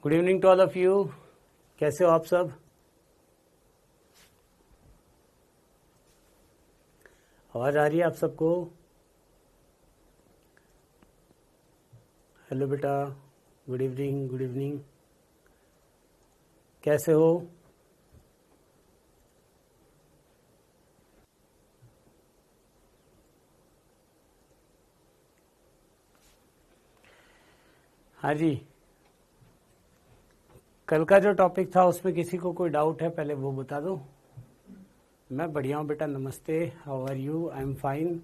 Good evening to all of you. कैसे हो आप सब? आवाज आ रही है आप सबको? हेलो बेटा, गुड इवनिंग गुड इवनिंग। कैसे हो? हाँ जी, कल का जो टॉपिक था उसमें किसी को कोई डाउट है पहले वो बता दो। मैं बढ़िया हूँ बेटा, नमस्ते। How are you? I am fine.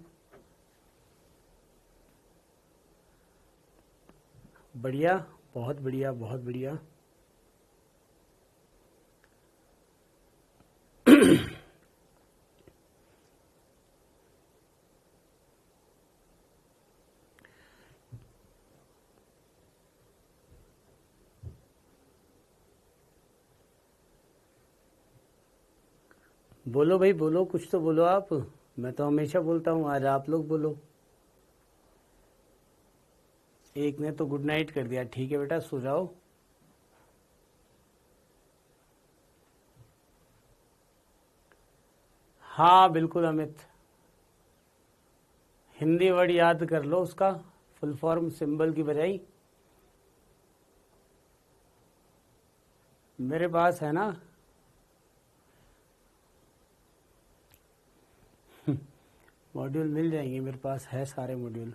बढ़िया, बहुत बढ़िया बहुत बढ़िया। बोलो भाई बोलो, कुछ तो बोलो आप। मैं तो हमेशा बोलता हूँ, आज आप लोग बोलो। एक ने तो गुड नाइट कर दिया, ठीक है बेटा, सो जाओ। हाँ बिल्कुल अमित, हिंदी वर्ड याद कर लो, उसका फुल फॉर्म सिंबल की बजाय। मेरे पास है ना। मॉड्यूल मिल जाएंगे, मेरे पास है सारे मॉड्यूल।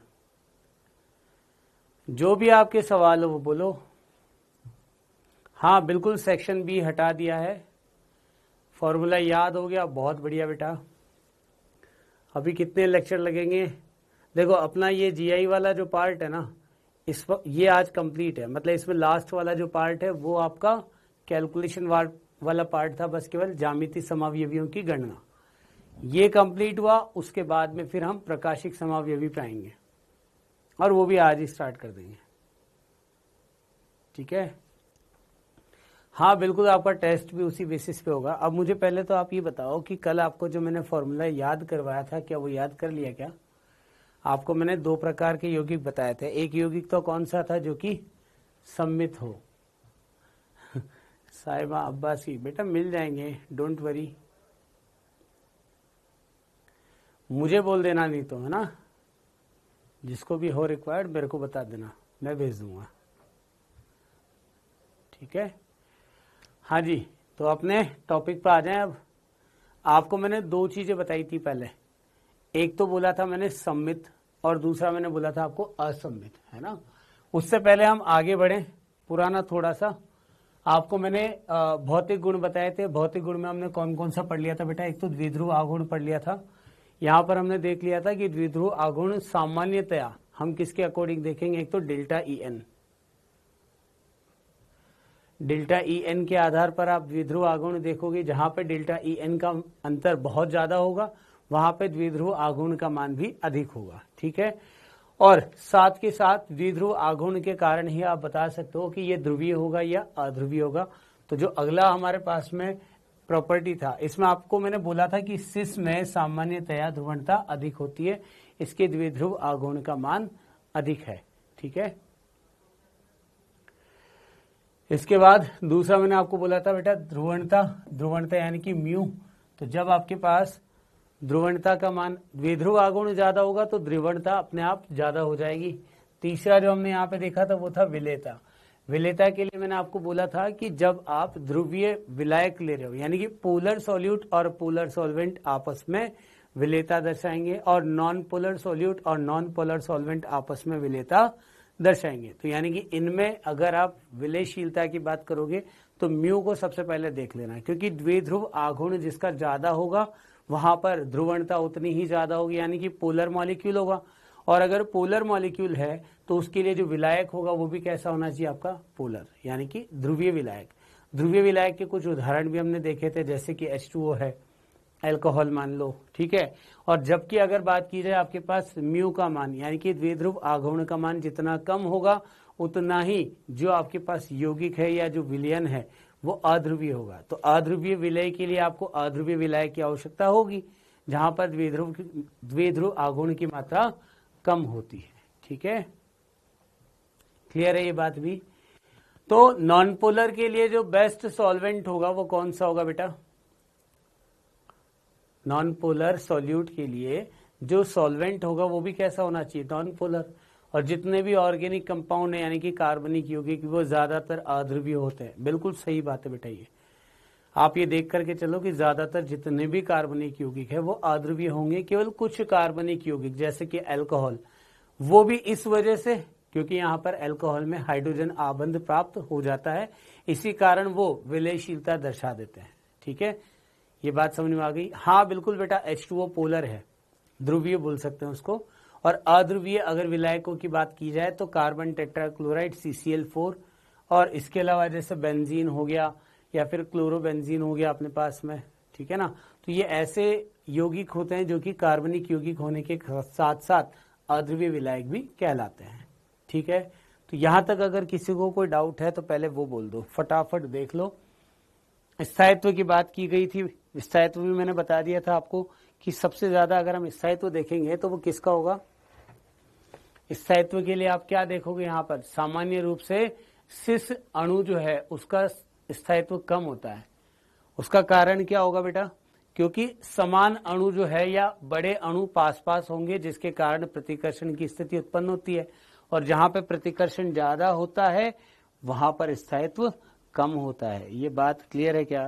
जो भी आपके सवाल हो वो बोलो। हाँ बिल्कुल, सेक्शन बी हटा दिया है। फॉर्मूला याद हो गया, बहुत बढ़िया बेटा। अभी कितने लेक्चर लगेंगे? देखो अपना ये जीआई वाला जो पार्ट है ना, इस वक्त ये आज कंप्लीट है। मतलब इसमें लास्ट वाला जो पार्ट है वो आपका कैलकुलेशन वाला पार्ट था, बस केवल ज्यामितीय समावयवियों की गणना। ये कंप्लीट हुआ, उसके बाद में फिर हम प्रकाशिक समावयवी पे आएंगे, और वो भी आज ही स्टार्ट कर देंगे। ठीक है? हाँ बिल्कुल, आपका टेस्ट भी उसी बेसिस पे होगा। अब मुझे पहले तो आप ये बताओ कि कल आपको जो मैंने फॉर्मूला याद करवाया था, क्या वो याद कर लिया क्या? आपको मैंने दो प्रकार के यौगिक बताए थे। एक यौगिक तो कौन सा था? जो कि सम्मित हो। साहिबा अब्बासी, बेटा मिल जाएंगे, डोंट वरी। मुझे बोल देना नहीं तो, है ना। जिसको भी हो रिक्वायर्ड मेरे को बता देना, मैं भेज दूंगा। ठीक है? हाँ जी, तो अपने टॉपिक पर आ जाएं अब। आपको मैंने दो चीजें बताई थी पहले। एक तो बोला था मैंने सम्मित, और दूसरा मैंने बोला था आपको असम्मित, है ना। उससे पहले हम आगे बढ़े, पुराना थोड़ा सा आपको मैंने भौतिक गुण बताए थे। भौतिक गुण में हमने कौन कौन सा पढ़ लिया था बेटा? एक तो द्विध्रुव आघूर्ण पढ़ लिया था। यहाँ पर हमने देख लिया था कि द्विध्रुव आघूर्ण सामान्यतया हम किसके अकॉर्डिंग देखेंगे? एक तो delta E N. Delta E N के आधार पर आप द्विध्रुव आघूर्ण देखोगे। जहां पे डेल्टा ई एन का अंतर बहुत ज्यादा होगा वहां पे द्विध्रुव आघूर्ण का मान भी अधिक होगा। ठीक है? और साथ के साथ द्विध्रुव आघूर्ण के कारण ही आप बता सकते हो कि ये ध्रुवीय होगा या अध्रुवीय होगा। तो जो अगला हमारे पास में प्रॉपर्टी था, इसमें आपको मैंने बोला था कि सिस में सामान्यतया ध्रुवणता अधिक होती है, इसके द्विध्रुव आघूर्ण का मान अधिक है। ठीक है? इसके बाद दूसरा मैंने आपको बोला था बेटा ध्रुवणता। ध्रुवणता यानी कि म्यू। तो जब आपके पास ध्रुवणता का मान, द्विध्रुव आघूर्ण ज्यादा होगा तो ध्रुवणता अपने आप ज्यादा हो जाएगी। तीसरा जो हमने यहाँ पे देखा था वो था विलेयता। विलेयता के लिए मैंने आपको बोला था कि जब आप ध्रुवीय विलायक ले रहे हो, यानी कि पोलर सॉल्यूट और पोलर सॉल्वेंट आपस में विलेयता दर्शाएंगे, और नॉन पोलर सॉल्यूट और नॉन पोलर सॉल्वेंट आपस में विलेयता दर्शाएंगे। तो यानी कि इनमें अगर आप विलयशीलता की बात करोगे तो म्यू को सबसे पहले देख लेना, क्योंकि द्विध्रुव आघूर्ण जिसका ज्यादा होगा वहां पर ध्रुवणता उतनी ही ज्यादा होगी, यानी कि पोलर मॉलिक्यूल होगा। और अगर पोलर मॉलिक्यूल है तो उसके लिए जो विलायक होगा वो भी कैसा होना चाहिए? आपका पोलर, यानी कि ध्रुवीय विलायक। ध्रुवीय विलायक के कुछ उदाहरण भी हमने देखे थे, जैसे कि H2O है, अल्कोहल मान लो। ठीक है? और जबकि अगर बात की जाए आपके पास म्यू का मान, यानी कि द्विध्रुव आघूर्ण का मान जितना कम होगा उतना ही जो आपके पास यौगिक है या जो विलयन है वो अध्रुवीय होगा। तो अध्रुवीय विलय के लिए आपको अध्रुवीय विलय की आवश्यकता होगी, जहां पर द्विध्रुव आघूर्ण की मात्रा कम होती है। ठीक है? क्लियर है ये बात भी? तो नॉन पोलर के लिए जो बेस्ट सॉल्वेंट होगा वो कौन सा होगा बेटा? नॉन पोलर सॉल्यूट के लिए जो सॉल्वेंट होगा वो भी कैसा होना चाहिए? Non polar. और जितने भी ऑर्गेनिक कंपाउंड है यानी कि कार्बनिक यौगिक वो ज्यादातर अध्रुवीय होते हैं। बिल्कुल सही बात है बेटा। ये आप ये देख करके चलो कि ज्यादातर जितने भी कार्बनिक यौगिक है वो अध्रुवीय होंगे। केवल कुछ कार्बनिक यौगिक जैसे कि अल्कोहल, वो भी इस वजह से क्योंकि यहाँ पर अल्कोहल में हाइड्रोजन आबंध प्राप्त हो जाता है, इसी कारण वो विलयशीलता दर्शा देते हैं। ठीक है, ये बात समझ में आ गई? हाँ बिल्कुल बेटा, H2O पोलर है, ध्रुवीय बोल सकते हैं उसको। और अध्रुवीय अगर विलायकों की बात की जाए तो कार्बन टेट्राक्लोराइड CCl4, और इसके अलावा जैसे बेंजीन हो गया या फिर क्लोरोबेंजीन हो गया अपने पास में। ठीक है ना, तो ये ऐसे यौगिक होते हैं जो कि कार्बनिक यौगिक होने के साथ साथ अध्रुवीय विलायक भी कहलाते हैं। ठीक है, तो यहां तक अगर किसी को कोई डाउट है तो पहले वो बोल दो, फटाफट देख लो। स्थायित्व की बात की गई थी, स्थायित्व भी मैंने बता दिया था आपको कि सबसे ज्यादा अगर हम स्थायित्व देखेंगे तो वो किसका होगा? स्थायित्व के लिए आप क्या देखोगे यहाँ पर? सामान्य रूप से सिस अणु जो है उसका स्थायित्व कम होता है। उसका कारण क्या होगा बेटा? क्योंकि समान अणु जो है या बड़े अणु पास पास होंगे, जिसके कारण प्रतिकर्षण की स्थिति उत्पन्न होती है। और जहां पे प्रतिकर्षण ज्यादा होता है वहां पर स्थायित्व कम होता है। ये बात क्लियर है क्या?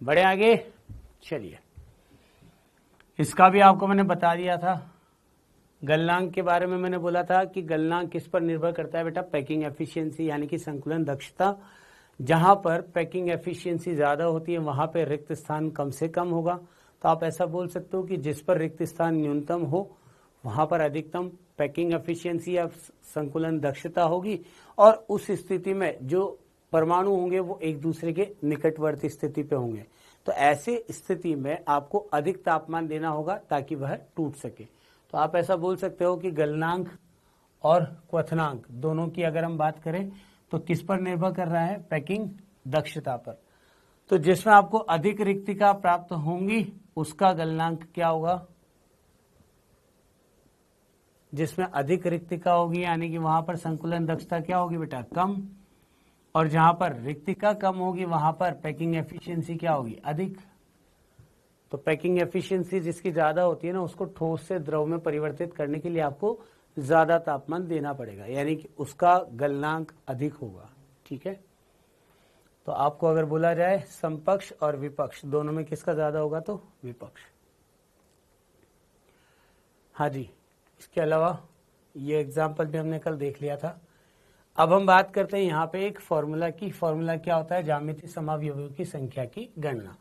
बढ़े आगे, चलिए। इसका भी आपको मैंने बता दिया था। गलनांक के बारे में मैंने बोला था कि गलनांक किस पर निर्भर करता है बेटा? पैकिंग एफिशिएंसी यानी कि संकुलन दक्षता। जहां पर पैकिंग एफिशिएंसी ज्यादा होती है वहां पर रिक्त स्थान कम से कम होगा। तो आप ऐसा बोल सकते हो कि जिस पर रिक्त स्थान न्यूनतम हो वहां पर अधिकतम पैकिंग एफिशिएंसी या संकुलन दक्षता होगी। और उस स्थिति में जो परमाणु होंगे वो एक दूसरे के निकटवर्ती स्थिति पे होंगे। तो ऐसे स्थिति में आपको अधिक तापमान देना होगा ताकि वह टूट सके। तो आप ऐसा बोल सकते हो कि गलनांक और क्वथनांक दोनों की अगर हम बात करें तो किस पर निर्भर कर रहा है? पैकिंग दक्षता पर। तो जिसमें आपको अधिक रिक्तिका प्राप्त होंगी उसका गलनांक क्या होगा? जिसमें अधिक रिक्तिका होगी यानी कि वहां पर संकुलन दक्षता क्या होगी बेटा? कम। और जहां पर रिक्तिका कम होगी वहां पर पैकिंग एफिशिएंसी क्या होगी? अधिक। तो पैकिंग एफिशिएंसी जिसकी ज्यादा होती है ना, उसको ठोस से द्रव में परिवर्तित करने के लिए आपको ज्यादा तापमान देना पड़ेगा, यानी कि उसका गलनांक अधिक होगा। ठीक है, तो आपको अगर बोला जाए समपक्ष और विपक्ष दोनों में किसका ज्यादा होगा? तो विपक्ष। हाँ जी, इसके अलावा ये एग्जाम्पल भी हमने कल देख लिया था। अब हम बात करते हैं यहाँ पे एक फॉर्मूला की। फॉर्मूला क्या होता है? ज्यामितीय समावयवों की संख्या की गणना।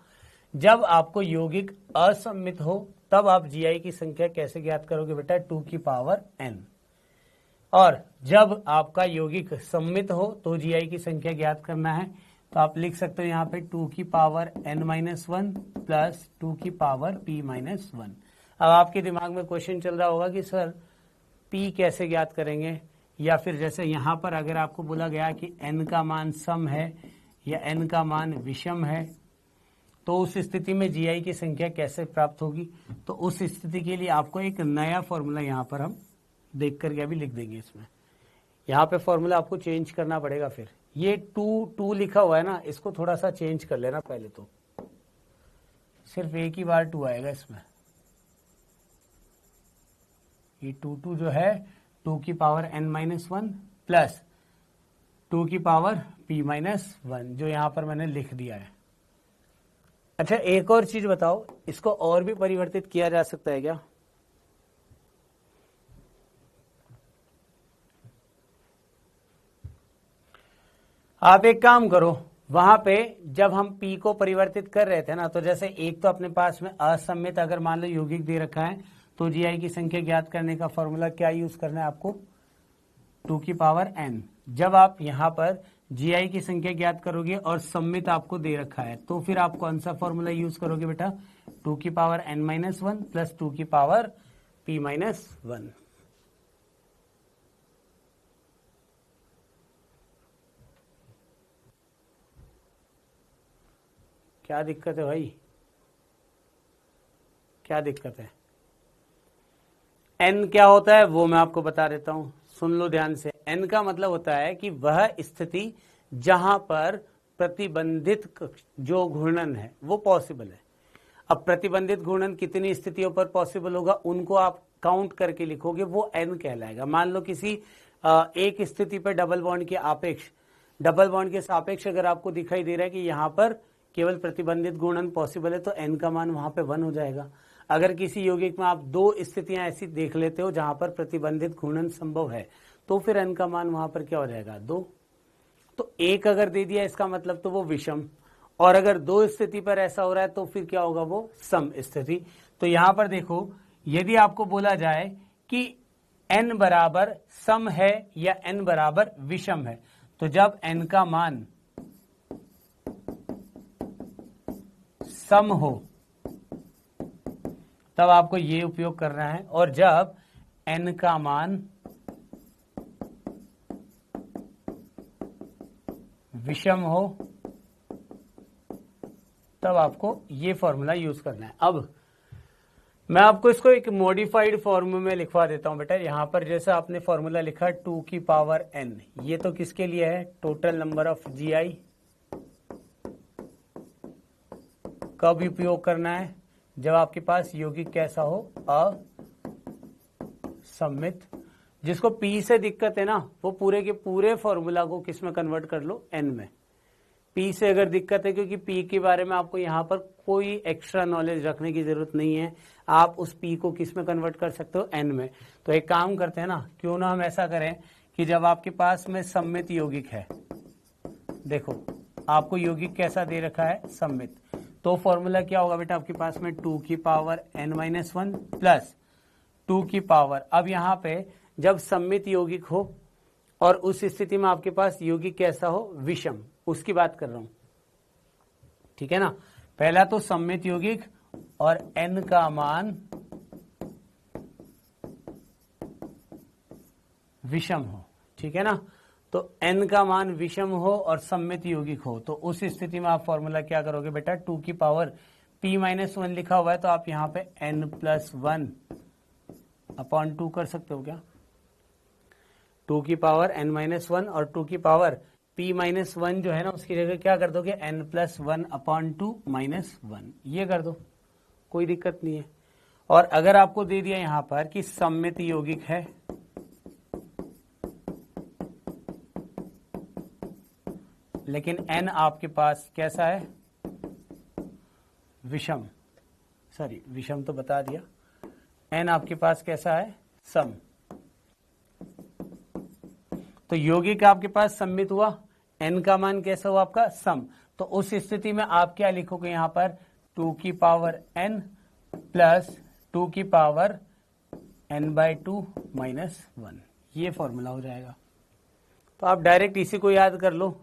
जब आपको यौगिक असममित हो तब आप जीआई की संख्या कैसे ज्ञात करोगे बेटा? 2 की पावर n। और जब आपका यौगिक सममित हो तो जीआई की संख्या ज्ञात करना है। तो आप लिख सकते हो यहाँ पे 2 की पावर n-1 प्लस 2 की पावर p-1। अब आपके दिमाग में क्वेश्चन चल रहा होगा कि सर p कैसे ज्ञात करेंगे, या फिर जैसे यहाँ पर अगर आपको बोला गया कि n का मान सम है या n का मान विषम है तो उस स्थिति में जीआई की संख्या कैसे प्राप्त होगी? तो उस स्थिति के लिए आपको एक नया फॉर्मूला यहाँ पर हम देख करके अभी लिख देंगे। इसमें यहाँ पे फॉर्मूला आपको चेंज करना पड़ेगा। फिर ये 2 लिखा हुआ है ना, इसको थोड़ा सा चेंज कर लेना। पहले तो सिर्फ एक ही बार 2 आएगा इसमें। ये 2 जो है 2 की पावर n-1 प्लस 2 की पावर p-1 जो यहां पर मैंने लिख दिया है। अच्छा, एक और चीज बताओ, इसको और भी परिवर्तित किया जा सकता है क्या? आप एक काम करो, वहां पे जब हम p को परिवर्तित कर रहे थे ना, तो जैसे एक तो अपने पास में असममित अगर मान लो यौगिक दे रखा है तो जीआई की संख्या ज्ञात करने का फॉर्मूला क्या यूज करना है आपको? 2 की पावर n। जब आप यहां पर जीआई की संख्या ज्ञात करोगे और सममित आपको दे रखा है तो फिर आप कौन सा फॉर्मूला यूज करोगे बेटा? 2 की पावर n-1 प्लस 2 की पावर p-1। क्या दिक्कत है भाई, क्या दिक्कत है? n क्या होता है वो मैं आपको बता देता हूं, सुन लो ध्यान से। n का मतलब होता है कि वह स्थिति जहां पर प्रतिबंधित जो घूर्णन है वो पॉसिबल है। अब प्रतिबंधित घूर्णन कितनी स्थितियों पर पॉसिबल होगा उनको आप काउंट करके लिखोगे, वो n कहलाएगा। मान लो किसी एक स्थिति पर डबल बॉन्ड के सापेक्ष अगर आपको दिखाई दे रहा है कि यहां पर केवल प्रतिबंधित घूर्णन पॉसिबल है तो n का मान वहां पे 1 हो जाएगा। अगर किसी यौगिक में आप दो स्थितियां ऐसी देख लेते हो जहां पर प्रतिबंधित घूर्णन संभव है तो फिर n का मान वहां पर क्या हो जाएगा, 2। तो एक अगर दे दिया इसका मतलब तो वो विषम, और अगर दो स्थिति पर ऐसा हो रहा है तो फिर क्या होगा, वो सम स्थिति। तो यहां पर देखो, यदि आपको बोला जाए कि n बराबर सम है या n बराबर विषम है, तो जब n का मान सम हो तब आपको ये उपयोग करना है, और जब n का मान विषम हो तब आपको ये फॉर्मूला यूज करना है। अब मैं आपको इसको एक मॉडिफाइड फॉर्म में लिखवा देता हूं बेटा। यहां पर जैसा आपने फॉर्मूला लिखा 2 की पावर n, ये तो किसके लिए है, टोटल नंबर ऑफ GI। कब उपयोग करना है, जब आपके पास यौगिक कैसा हो, असममित। जिसको P से दिक्कत है ना वो पूरे के पूरे फॉर्मूला को किस में कन्वर्ट कर लो, n में। P से अगर दिक्कत है, क्योंकि P के बारे में आपको यहाँ पर कोई एक्स्ट्रा नॉलेज रखने की जरूरत नहीं है, आप उस P को किस में कन्वर्ट कर सकते हो, n में। तो एक काम करते हैं ना, क्यों ना हम ऐसा करें कि जब आपके पास में सममित यौगिक है, देखो आपको यौगिक कैसा दे रखा है, सममित, तो फॉर्मूला क्या होगा बेटा आपके पास में 2 की पावर n-1 प्लस 2 की पावर, अब यहाँ पे जब सममित यौगिक हो और उस स्थिति में आपके पास यौगिक कैसा हो, विषम, उसकी बात कर रहा हूं, ठीक है ना। पहला तो सममित यौगिक और n का मान विषम हो, ठीक है ना। तो n का मान विषम हो और सममित यौगिक हो, तो उस स्थिति में आप फॉर्मूला क्या करोगे बेटा, 2 की पावर p-1 लिखा हुआ है तो आप यहां पे n+1 अपॉन 2 कर सकते हो क्या। 2 की पावर n-1 और 2 की पावर p-1 जो है ना उसकी जगह क्या कर दोगे, n+1 अपॉन 2 -1, ये कर दो, कोई दिक्कत नहीं है। और अगर आपको दे दिया यहां पर कि सममित यौगिक है, लेकिन n आपके पास कैसा है, विषम, सॉरी विषम तो बता दिया, n आपके पास कैसा है, सम। तो यौगिक आपके पास सममित हुआ, n का मान कैसा हुआ आपका, सम। तो उस स्थिति में आप क्या लिखोगे यहां पर, 2 की पावर n प्लस 2 की पावर n/2 -1, ये फॉर्मूला हो जाएगा। तो आप डायरेक्ट इसी को याद कर लो,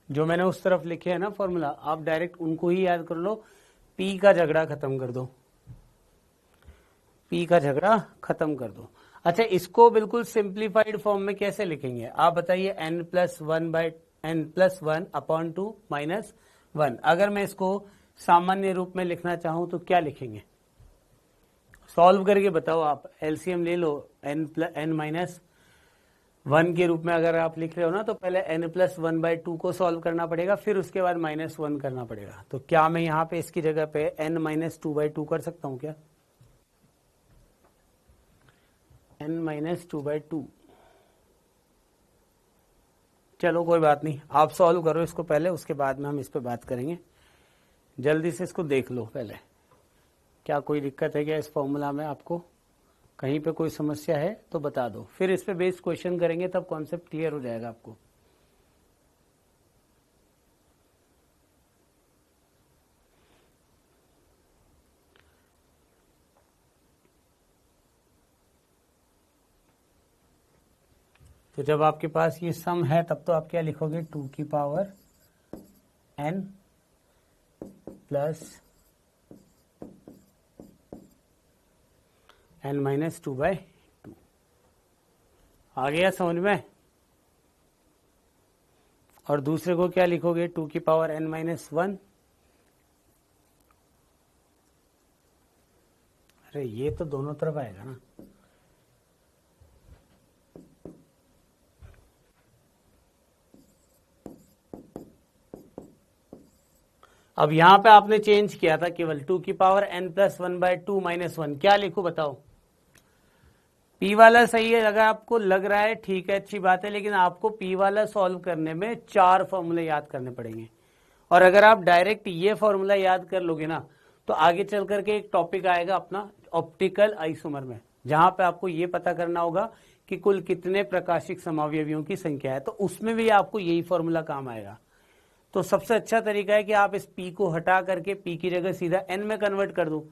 जो मैंने उस तरफ लिखे है ना फॉर्मूला, आप डायरेक्ट उनको ही याद कर लो। P का झगड़ा खत्म कर दो, P का झगड़ा खत्म कर दो। अच्छा, इसको बिल्कुल सिंप्लीफाइड फॉर्म में कैसे लिखेंगे आप बताइए, n+1 अपॉन 2 -1। अगर मैं इसको सामान्य रूप में लिखना चाहूं तो क्या लिखेंगे, सॉल्व करके बताओ आप, एलसीएम ले लो, n-1 के रूप में अगर आप लिख रहे हो ना तो पहले n+1/2 को सॉल्व करना पड़ेगा, फिर उसके बाद -1 करना पड़ेगा। तो क्या मैं यहाँ पे इसकी जगह पे n-2/2 कर सकता हूँ क्या, n-2/2। चलो कोई बात नहीं, आप सॉल्व करो इसको पहले, उसके बाद में हम इस पे बात करेंगे। जल्दी से इसको देख लो पहले, क्या कोई दिक्कत है क्या इस फॉर्मूला में, आपको कहीं पे कोई समस्या है तो बता दो, फिर इस पे बेस्ड क्वेश्चन करेंगे, तब कॉन्सेप्ट क्लियर हो जाएगा आपको। तो जब आपके पास ये सम है तब तो आप क्या लिखोगे, 2 की पावर n प्लस n-2/2। आ गया समझ में? और दूसरे को क्या लिखोगे? 2 की पावर n-1। अरे ये तो दोनों तरफ आएगा ना। अब यहां पे आपने चेंज किया था केवल 2 की पावर n+1/2 -1। क्या लिखूं बताओ? P वाला सही है, अगर आपको लग रहा है ठीक है, अच्छी बात है, लेकिन आपको P वाला सॉल्व करने में 4 फॉर्मूले याद करने पड़ेंगे। और अगर आप डायरेक्ट ये फॉर्मूला याद कर लोगे ना, तो आगे चल करके एक टॉपिक आएगा अपना ऑप्टिकल आइसोमर में, जहां पे आपको ये पता करना होगा कि कुल कितने प्रकाशिक समावयवियों की संख्या है, तो उसमें भी आपको यही फॉर्मूला काम आएगा। तो सबसे अच्छा तरीका है कि आप इस P को हटा करके P की जगह सीधा N में कन्वर्ट कर दो।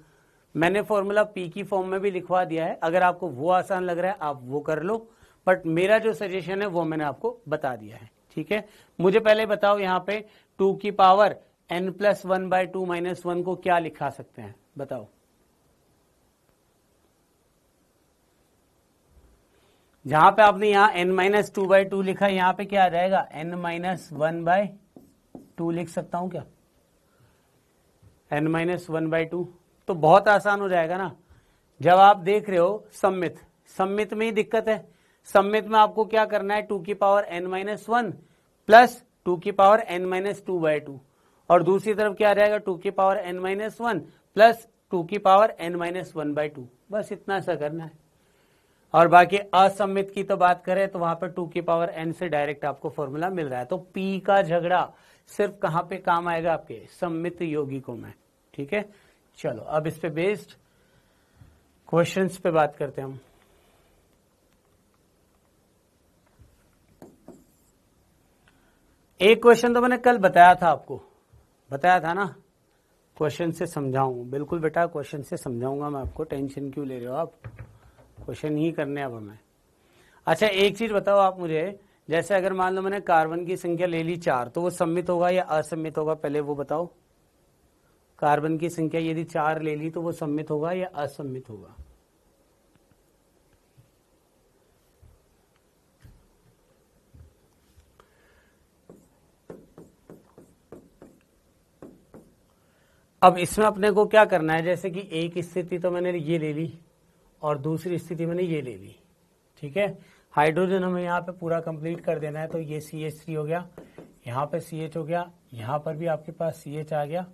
मैंने फॉर्मूला P की फॉर्म में भी लिखवा दिया है, अगर आपको वो आसान लग रहा है आप वो कर लो, बट मेरा जो सजेशन है वो मैंने आपको बता दिया है। ठीक है, मुझे पहले बताओ यहाँ पे 2 की पावर n+1/2 -1 को क्या लिखा सकते हैं? बताओ। जहां पे आपने यहाँ n-2/2 लिखा, यहाँ पे क्या आ जाएगा? n-1/2 लिख सकता हूं क्या? n-1/2 तो बहुत आसान हो जाएगा ना। जब आप देख रहे हो सम्मित में ही दिक्कत है। सम्मित में आपको क्या करना है? 2 की पावर n-1 प्लस 2 की पावर n-2/2, और दूसरी तरफ क्या आ जाएगा? 2 की पावर n-1 प्लस 2 की पावर n-1/2। बस इतना सा करना है। और बाकी असम्मित की तो बात करें तो वहां पर 2 की पावर n से डायरेक्ट आपको फॉर्मूला मिल रहा है। तो P का झगड़ा सिर्फ कहां पे काम आएगा? आपके सम्मित यौगिकों में। ठीक है, चलो अब इस पे बेस्ड क्वेश्चंस पे बात करते हैं हम। एक क्वेश्चन तो मैंने कल बताया था, आपको बताया था ना, क्वेश्चन से समझाऊं। बिल्कुल बेटा, क्वेश्चन से समझाऊंगा मैं आपको, टेंशन क्यों ले रहे हो आप? क्वेश्चन ही करने अब हमें। अच्छा एक चीज बताओ आप मुझे, जैसे अगर मान लो मैंने कार्बन की संख्या ले ली 4, तो वो सम्मित होगा या असम्मित होगा? पहले वो बताओ। कार्बन की संख्या यदि 4 ले ली तो वो सम्मित होगा या असम्मित होगा? अब इसमें अपने को क्या करना है? जैसे कि एक स्थिति तो मैंने ये ले ली और दूसरी स्थिति मैंने ये ले ली। ठीक है, हाइड्रोजन हमें यहाँ पे पूरा कंप्लीट कर देना है। तो ये CH3 हो गया, यहाँ पे CH हो गया, यहाँ पर भी आपके पास CH आ गया,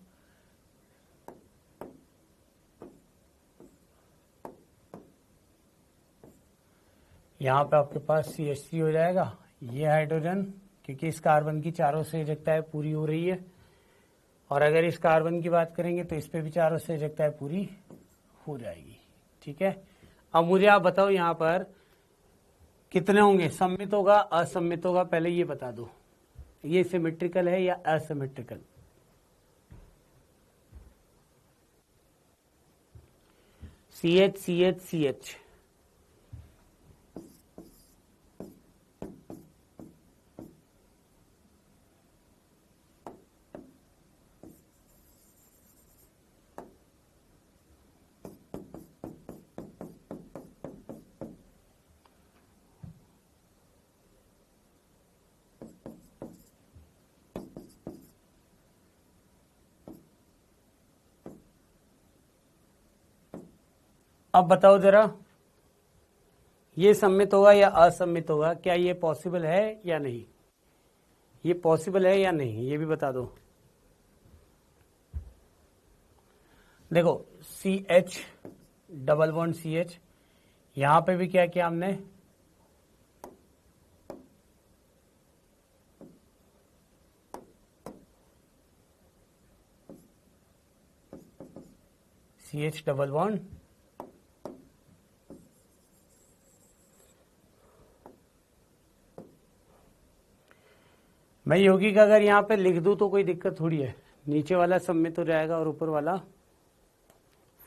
यहाँ पे आपके पास CH3 हो जाएगा। ये हाइड्रोजन, क्योंकि इस कार्बन की चारों संयोजकताएं पूरी हो रही है, और अगर इस कार्बन की बात करेंगे तो इस पे भी चारों संयोजकताएं पूरी हो जाएगी। ठीक है, अब मुझे आप बताओ यहाँ पर कितने होंगे? सम्मित होगा असम्मित होगा? पहले ये बता दो, ये सिमेट्रिकल है या असिमेट्रिकल? CH CH CH, अब बताओ जरा, ये सम्मित होगा या असम्मित होगा? क्या ये पॉसिबल है या नहीं? ये पॉसिबल है या नहीं, ये भी बता दो। देखो CH डबल बॉन्ड CH, यहां पे भी क्या किया हमने? CH डबल बॉन्ड, मैं यौगिक अगर यहाँ पे लिख दूं तो कोई दिक्कत थोड़ी है। नीचे वाला सम्मित हो जाएगा और ऊपर वाला,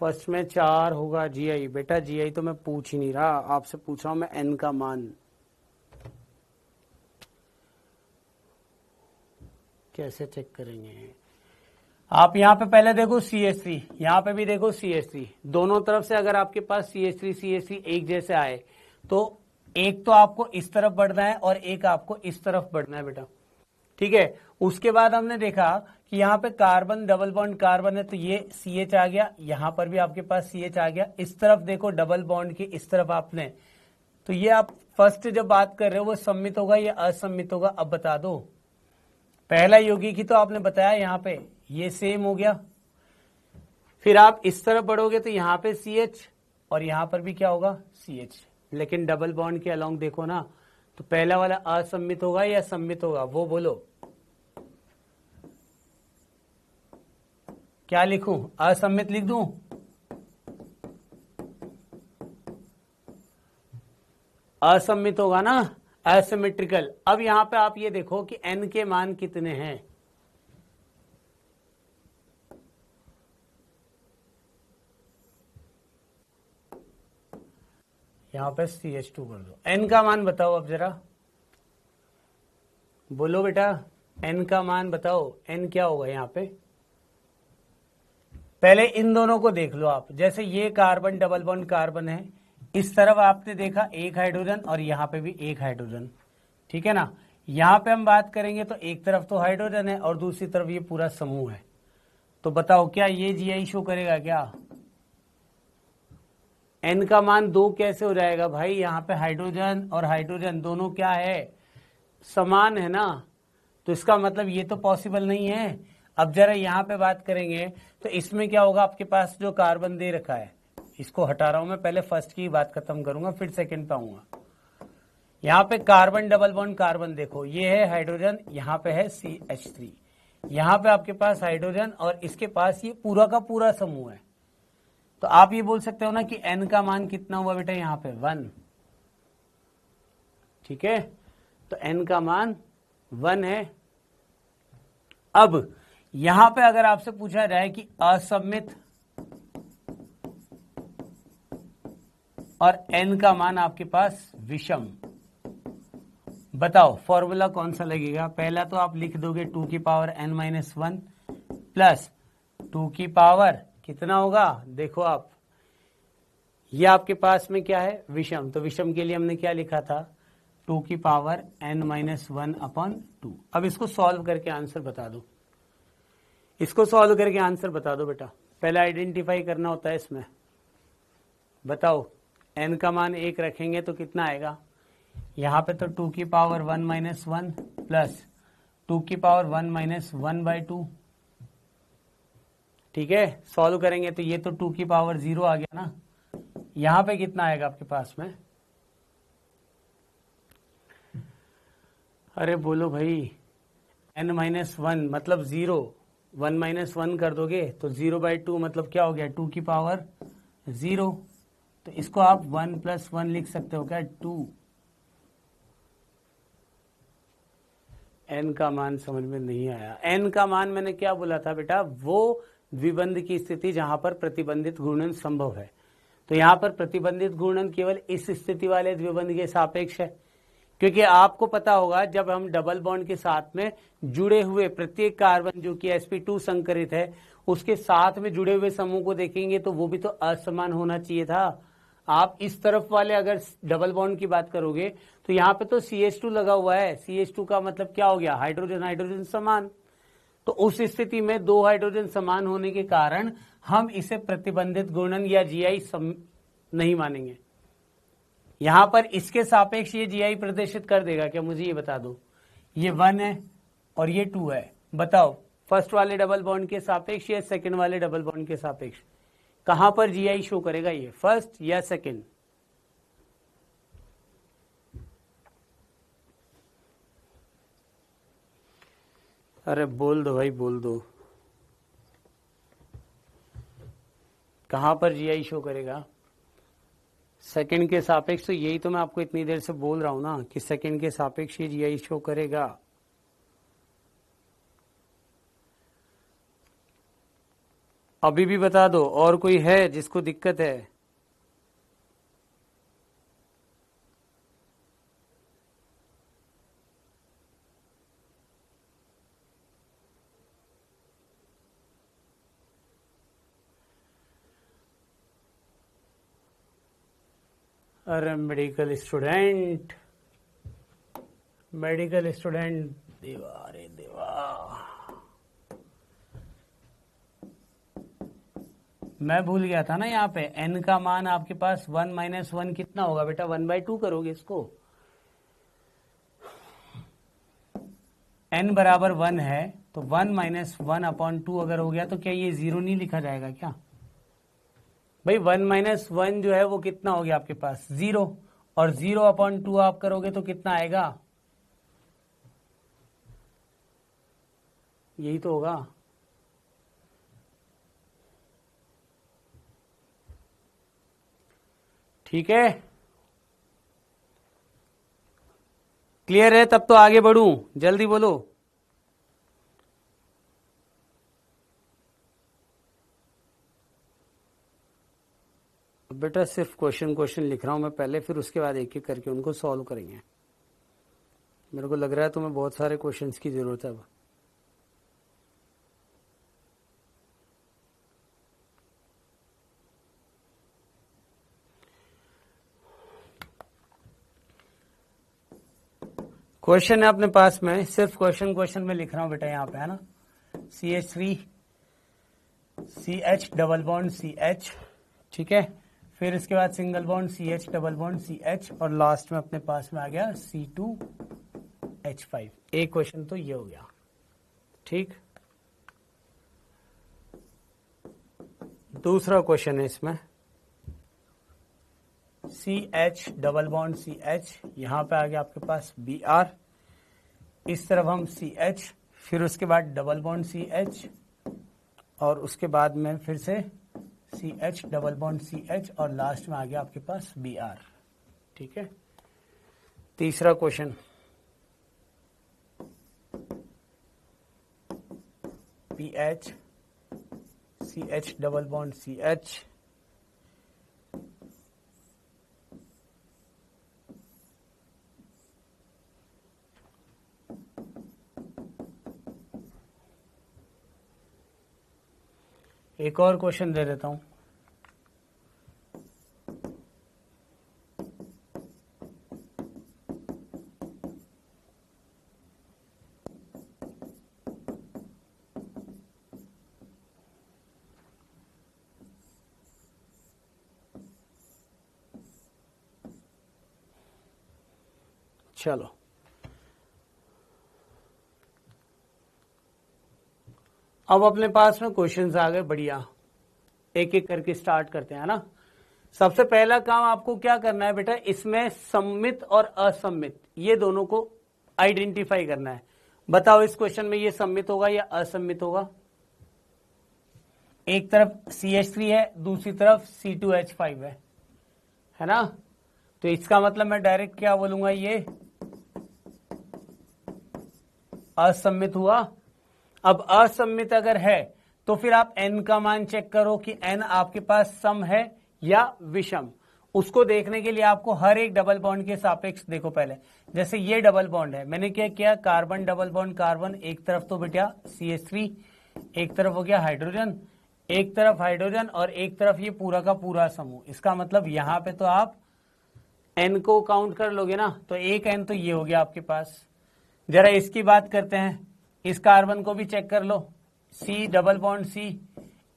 फर्स्ट में 4 होगा GI। बेटा GI तो मैं पूछ ही नहीं रहा, आपसे पूछ रहा हूं मैं N का मान। कैसे चेक करेंगे? आप यहाँ पे पहले देखो CH3, यहाँ पे भी देखो CH3, दोनों तरफ से अगर आपके पास CH3 एक जैसे आए तो एक तो आपको इस तरफ बढ़ना है और एक आपको इस तरफ बढ़ना है बेटा, ठीक है। उसके बाद हमने देखा कि यहाँ पे कार्बन डबल बॉन्ड कार्बन है तो ये CH आ गया, यहाँ पर भी आपके पास CH आ गया, इस तरफ देखो डबल बॉन्ड की इस तरफ आपने, तो ये आप फर्स्ट जब बात कर रहे हो वो सम्मित होगा या असम्मित होगा, अब बता दो। पहला यौगिक ही तो आपने बताया, यहाँ पे ये सेम हो गया, फिर आप इस तरफ बढ़ोगे तो यहाँ पे CH और यहाँ पर भी क्या होगा CH, लेकिन डबल बॉन्ड के अलोंग देखो ना, तो पहला वाला असम्मित होगा या सम्मित होगा, वो बोलो। क्या लिखूं, असम्मित लिख दूं? असम्मित होगा ना, एसिमेट्रिकल। अब यहां पे आप ये देखो कि n के मान कितने हैं, यहां पे CH2 कर दो, n का मान बताओ अब जरा, बोलो बेटा n का मान बताओ, n क्या होगा यहां पे। पहले इन दोनों को देख लो आप, जैसे ये कार्बन डबल बॉन्ड कार्बन है, इस तरफ आपने देखा एक हाइड्रोजन और यहां पे भी एक हाइड्रोजन, ठीक है ना। यहां पे हम बात करेंगे तो एक तरफ तो हाइड्रोजन है और दूसरी तरफ ये पूरा समूह है, तो बताओ क्या ये GI शो करेगा क्या। n का मान 2 कैसे हो जाएगा भाई, यहाँ पे हाइड्रोजन और हाइड्रोजन दोनों क्या है, समान है ना, तो इसका मतलब ये तो पॉसिबल नहीं है। अब जरा यहाँ पे बात करेंगे तो इसमें क्या होगा, आपके पास जो कार्बन दे रखा है, इसको हटा रहा हूं मैं, पहले फर्स्ट की बात खत्म करूंगा फिर सेकंड पे आऊंगा। यहाँ पे कार्बन डबल बॉन्ड कार्बन देखो, ये है हाइड्रोजन, यहाँ पे है CH3, यहाँ पे आपके पास हाइड्रोजन और इसके पास ये पूरा का पूरा समूह है, तो आप ये बोल सकते हो ना कि n का मान कितना हुआ बेटा, यहाँ पे 1, ठीक है, तो n का मान 1 है। अब यहां पे अगर आपसे पूछा जाए कि असम्मित और n का मान आपके पास विषम, बताओ फॉर्मूला कौन सा लगेगा। पहला तो आप लिख दोगे 2 की पावर n-1 प्लस 2 की पावर कितना होगा, देखो आप ये आपके पास में क्या है विषम, तो विषम के लिए हमने क्या लिखा था 2 की पावर n-1/2। अब इसको सॉल्व करके आंसर बता दो, इसको सॉल्व करके आंसर बता दो बेटा, पहले आइडेंटिफाई करना होता है इसमें। बताओ n का मान 1 रखेंगे तो कितना आएगा, यहाँ पे तो 2 की पावर 1-1 प्लस 2 की पावर 1-1/2, ठीक है। सॉल्व करेंगे तो ये तो 2 की पावर 0 आ गया ना, यहाँ पे कितना आएगा आपके पास में, अरे बोलो भाई, n-1 मतलब 0, 1-1 कर दोगे तो 0/2 मतलब क्या हो गया 2 की पावर 0, तो इसको आप 1 + 1 लिख सकते हो क्या 2। n का मान समझ में नहीं आया, n का मान मैंने क्या बोला था बेटा, वो द्विबंध की स्थिति जहां पर प्रतिबंधित घूर्णन संभव है, तो यहां पर प्रतिबंधित घूर्णन केवल इस स्थिति वाले द्विबंध के सापेक्ष है, क्योंकि आपको पता होगा जब हम डबल बॉन्ड के साथ में जुड़े हुए प्रत्येक कार्बन जो कि sp2 संकरित है उसके साथ में जुड़े हुए समूह को देखेंगे तो वो भी तो असमान होना चाहिए था। आप इस तरफ वाले अगर डबल बॉन्ड की बात करोगे तो यहाँ पे तो CH2 लगा हुआ है, CH2 का मतलब क्या हो गया, हाइड्रोजन हाइड्रोजन समान, तो उस स्थिति में 2 हाइड्रोजन समान होने के कारण हम इसे प्रतिबंधित घूर्णन या GI नहीं मानेंगे। यहां पर इसके सापेक्ष ये GI प्रदर्शित कर देगा क्या, मुझे ये बता दो। ये 1 है और ये 2 है, बताओ फर्स्ट वाले डबल बॉन्ड के सापेक्ष या सेकंड वाले डबल बॉन्ड के सापेक्ष, कहां पर GI शो करेगा, ये फर्स्ट या सेकंड। अरे बोल दो भाई बोल दो, कहां पर GI शो करेगा, सेकंड के सापेक्ष, तो यही तो मैं आपको इतनी देर से बोल रहा हूं ना कि सेकंड के सापेक्ष ये GI शो करेगा। अभी भी बता दो, और कोई है जिसको दिक्कत है। अरे मेडिकल स्टूडेंट देवा, अरे देवा, मैं भूल गया था ना। यहाँ पे n का मान आपके पास 1 - 1 कितना होगा बेटा? 1/2 करोगे इसको। n बराबर 1 है तो 1 - 1/2 अगर हो गया तो क्या ये 0 नहीं लिखा जाएगा क्या भाई? 1 - 1 जो है वो कितना हो गया आपके पास? 0। और 0/2 आप करोगे तो कितना आएगा? यही तो होगा। ठीक है, क्लियर है? तब तो आगे बढ़ूं, जल्दी बोलो। बेटा सिर्फ क्वेश्चन लिख रहा हूं मैं पहले, फिर उसके बाद एक एक करके उनको सॉल्व करेंगे। मेरे को लग रहा है तुम्हें बहुत सारे क्वेश्चंस की जरूरत है अब। क्वेश्चन है अपने पास में, सिर्फ क्वेश्चन में लिख रहा हूं बेटा यहाँ पे, है ना। CH3 CH double bond CH, ठीक है। फिर इसके बाद single bond CH double bond CH, और लास्ट में अपने पास में आ गया C2H5। एक क्वेश्चन तो ये हो गया, ठीक। दूसरा क्वेश्चन है इसमें, CH डबल बॉन्ड CH, यहां पे आ गया आपके पास Br, इस तरफ हम CH, फिर उसके बाद डबल बॉन्ड CH, और उसके बाद में फिर से CH डबल बॉन्ड CH, और लास्ट में आ गया आपके पास Br, ठीक है। तीसरा question, PH CH double bond CH, एक और क्वेश्चन दे देता हूं। चलो अब अपने पास में क्वेश्चंस आ गए, बढ़िया। एक एक करके स्टार्ट करते हैं, ना। सबसे पहला काम आपको क्या करना है बेटा, इसमें सम्मित और असम्मित ये दोनों को आइडेंटिफाई करना है। बताओ इस क्वेश्चन में ये सम्मित होगा या असम्मित होगा? एक तरफ CH3 है, दूसरी तरफ C2H5 है ना। तो इसका मतलब मैं डायरेक्ट क्या बोलूंगा, ये असम्मित हुआ। अब असम्मित अगर है तो फिर आप n का मान चेक करो कि n आपके पास सम है या विषम। उसको देखने के लिए आपको हर एक डबल बॉन्ड के सापेक्ष देखो। पहले जैसे ये डबल बॉन्ड है, मैंने क्या किया, कार्बन डबल बॉन्ड कार्बन, एक तरफ तो बेटा CH3, एक तरफ हो गया हाइड्रोजन, एक तरफ हाइड्रोजन, और एक तरफ ये पूरा का पूरा समूह। इसका मतलब यहां पे तो आप n को काउंट कर लोगे ना, तो एक n तो ये हो गया आपके पास। जरा इसकी बात करते हैं, इस कार्बन को भी चेक कर लो, C double bond C,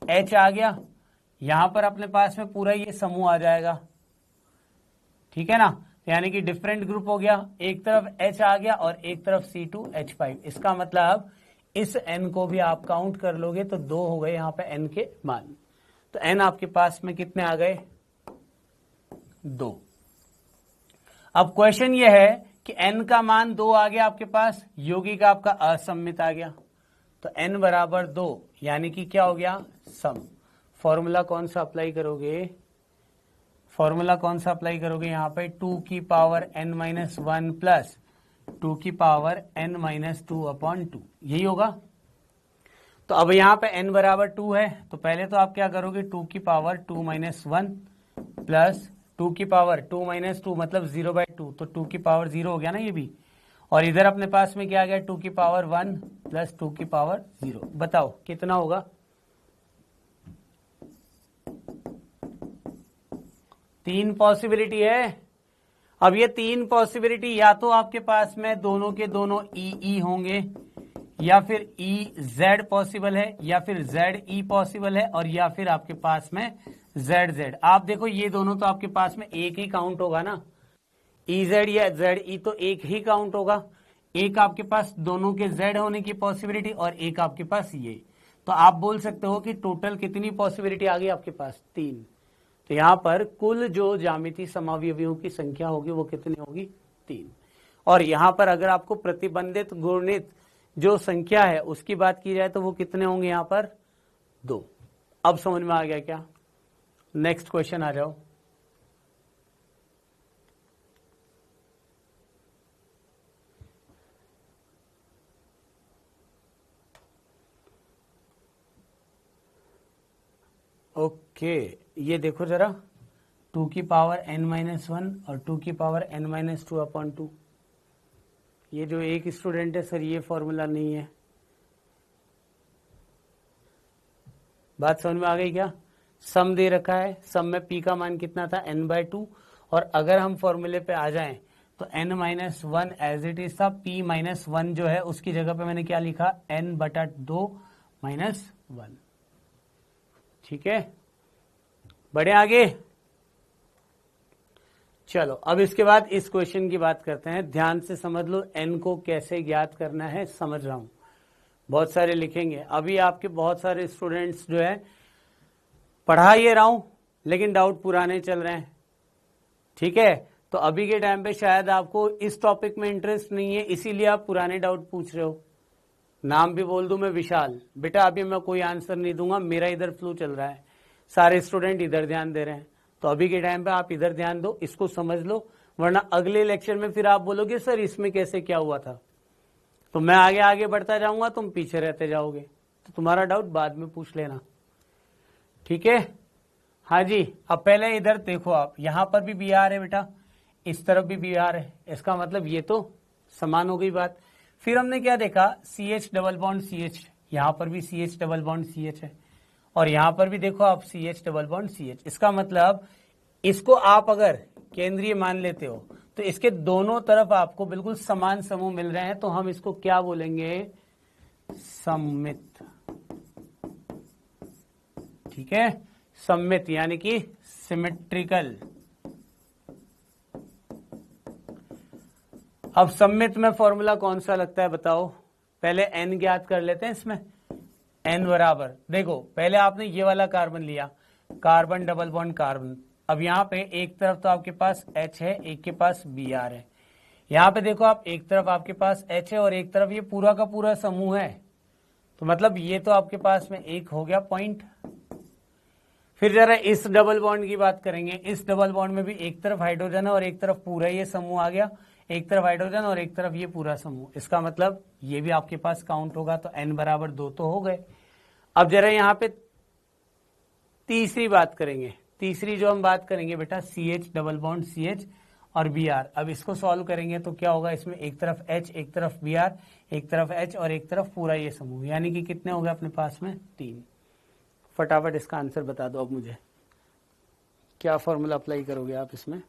H आ गया, यहां पर अपने पास में पूरा ये समूह आ जाएगा, ठीक है ना। यानी कि डिफरेंट ग्रुप हो गया, एक तरफ H आ गया और एक तरफ C2H5। इसका मतलब इस N को भी आप काउंट कर लोगे तो 2 हो गए यहाँ पे N के मान। तो N आपके पास में कितने आ गए, 2। अब क्वेश्चन ये है कि n का मान 2 आ गया आपके पास, यौगिक आपका असम्मित आ गया, तो n बराबर 2, यानी कि क्या हो गया, सम। फॉर्मूला कौन सा अप्लाई करोगे, यहाँ पे 2 की पावर n - 1 प्लस 2 की पावर n - 2/2, यही होगा। तो अब यहाँ पे n बराबर 2 है, तो पहले तो आप क्या करोगे, 2 की पावर 2 - 1 प्लस 2 की पावर 2 - 2 मतलब 0/2, तो 2 की पावर 0 हो गया ना ये भी। और इधर अपने पास में क्या आ गया, 2 की पावर 1 प्लस 2 की पावर 0। बताओ कितना होगा, तीन पॉसिबिलिटी है। अब ये तीन पॉसिबिलिटी या तो आपके पास में दोनों के दोनों ई होंगे, या फिर ई जेड पॉसिबल है, या फिर जेड ई पॉसिबल है, और या फिर आपके पास में जेड जेड। आप देखो ये दोनों तो आपके पास में एक ही काउंट होगा ना, ई जेड या जेड ई तो एक ही काउंट होगा। एक आपके पास दोनों के जेड होने की पॉसिबिलिटी और एक आपके पास ये, तो आप बोल सकते हो कि टोटल कितनी पॉसिबिलिटी आ गई आपके पास, तीन। तो यहां पर कुल जो ज्यामितीय समावयवियों की संख्या होगी वो कितनी होगी, तीन। और यहां पर अगर आपको प्रतिबंधित गुणित जो संख्या है उसकी बात की जाए तो वो कितने होंगे यहां पर, दो। अब समझ में आ गया क्या? नेक्स्ट क्वेश्चन आ जाओ। ओके, ये देखो जरा, 2 की पावर n-1 और 2 की पावर n-2/2। ये जो एक स्टूडेंट है सर, ये फॉर्मूला नहीं है। बात समझ में आ गई क्या? सम दे रखा है, सम में p का मान कितना था, n/2, और अगर हम फॉर्मूले पे आ जाएं तो n-1 एज इट इज था, p-1 जो है उसकी जगह पे मैंने क्या लिखा, n/2 -1। ठीक है, बढ़े आगे। चलो अब इसके बाद इस क्वेश्चन की बात करते हैं। ध्यान से समझ लो, n को कैसे ज्ञात करना है, समझ रहा हूं बहुत सारे लिखेंगे। अभी आपके बहुत सारे स्टूडेंट्स जो है, पढ़ा ये रहा हूं लेकिन डाउट पुराने चल रहे हैं। ठीक है, तो अभी के टाइम पे शायद आपको इस टॉपिक में इंटरेस्ट नहीं है, इसीलिए आप पुराने डाउट पूछ रहे हो। नाम भी बोल दूं मैं, विशाल। बेटा अभी मैं कोई आंसर नहीं दूंगा, मेरा इधर फ्लो चल रहा है, सारे स्टूडेंट इधर ध्यान दे रहे हैं। तो अभी के टाइम पे आप इधर ध्यान दो, इसको समझ लो, वरना अगले लेक्चर में फिर आप बोलोगे सर इसमें कैसे क्या हुआ था। तो मैं आगे आगे बढ़ता जाऊंगा, तुम पीछे रहते जाओगे, तो तुम्हारा डाउट बाद में पूछ लेना। ठीक है, हाँ जी। अब पहले इधर देखो आप, यहां पर भी बी आर है बेटा, इस तरफ भी बी आर है, इसका मतलब ये तो समान हो गई बात। फिर हमने क्या देखा, C H double bond C H, यहां पर भी C H double bond C H है, और यहां पर भी देखो आप C H double bond C H. इसका मतलब इसको आप अगर केंद्रीय मान लेते हो तो इसके दोनों तरफ आपको बिल्कुल समान समूह मिल रहे हैं, तो हम इसको क्या बोलेंगे, सममित। ठीक है, सममित यानी कि सिमेट्रिकल। अब सममित में फॉर्मूला कौन सा लगता है बताओ, पहले n ज्ञात कर लेते हैं। इसमें n बराबर, देखो पहले आपने ये वाला कार्बन लिया, कार्बन डबल बॉन्ड कार्बन। अब यहाँ पे एक तरफ तो आपके पास H है, एक के पास Br है। यहाँ पे देखो आप, एक तरफ आपके पास H है और एक तरफ ये पूरा का पूरा समूह है, तो मतलब ये तो आपके पास में एक हो गया पॉइंट। फिर जरा इस डबल बॉन्ड की बात करेंगे। इस डबल बॉन्ड में भी एक तरफ हाइड्रोजन है और एक तरफ पूरा ये समूह आ गया, एक तरफ हाइड्रोजन और एक तरफ ये पूरा समूह। इसका मतलब ये भी आपके पास काउंट होगा, तो n बराबर 2 तो हो गए। अब जरा यहाँ पे तीसरी बात करेंगे। तीसरी जो हम बात करेंगे बेटा, C H double bond C H और बी आर। अब इसको सॉल्व करेंगे तो क्या होगा, इसमें एक तरफ H, एक तरफ बी आर, एक तरफ H और एक तरफ पूरा ये समूह, यानी कि कितने हो गए अपने पास में, 3। फटाफट इसका आंसर बता दो अब मुझे, क्या फॉर्मूला अप्लाई करोगे आप इसमें।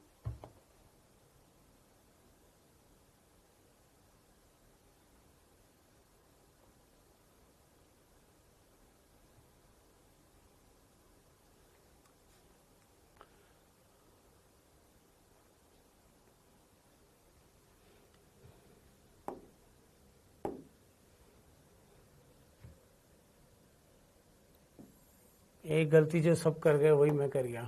एक गलती जो सब कर गए वही मैं कर गया।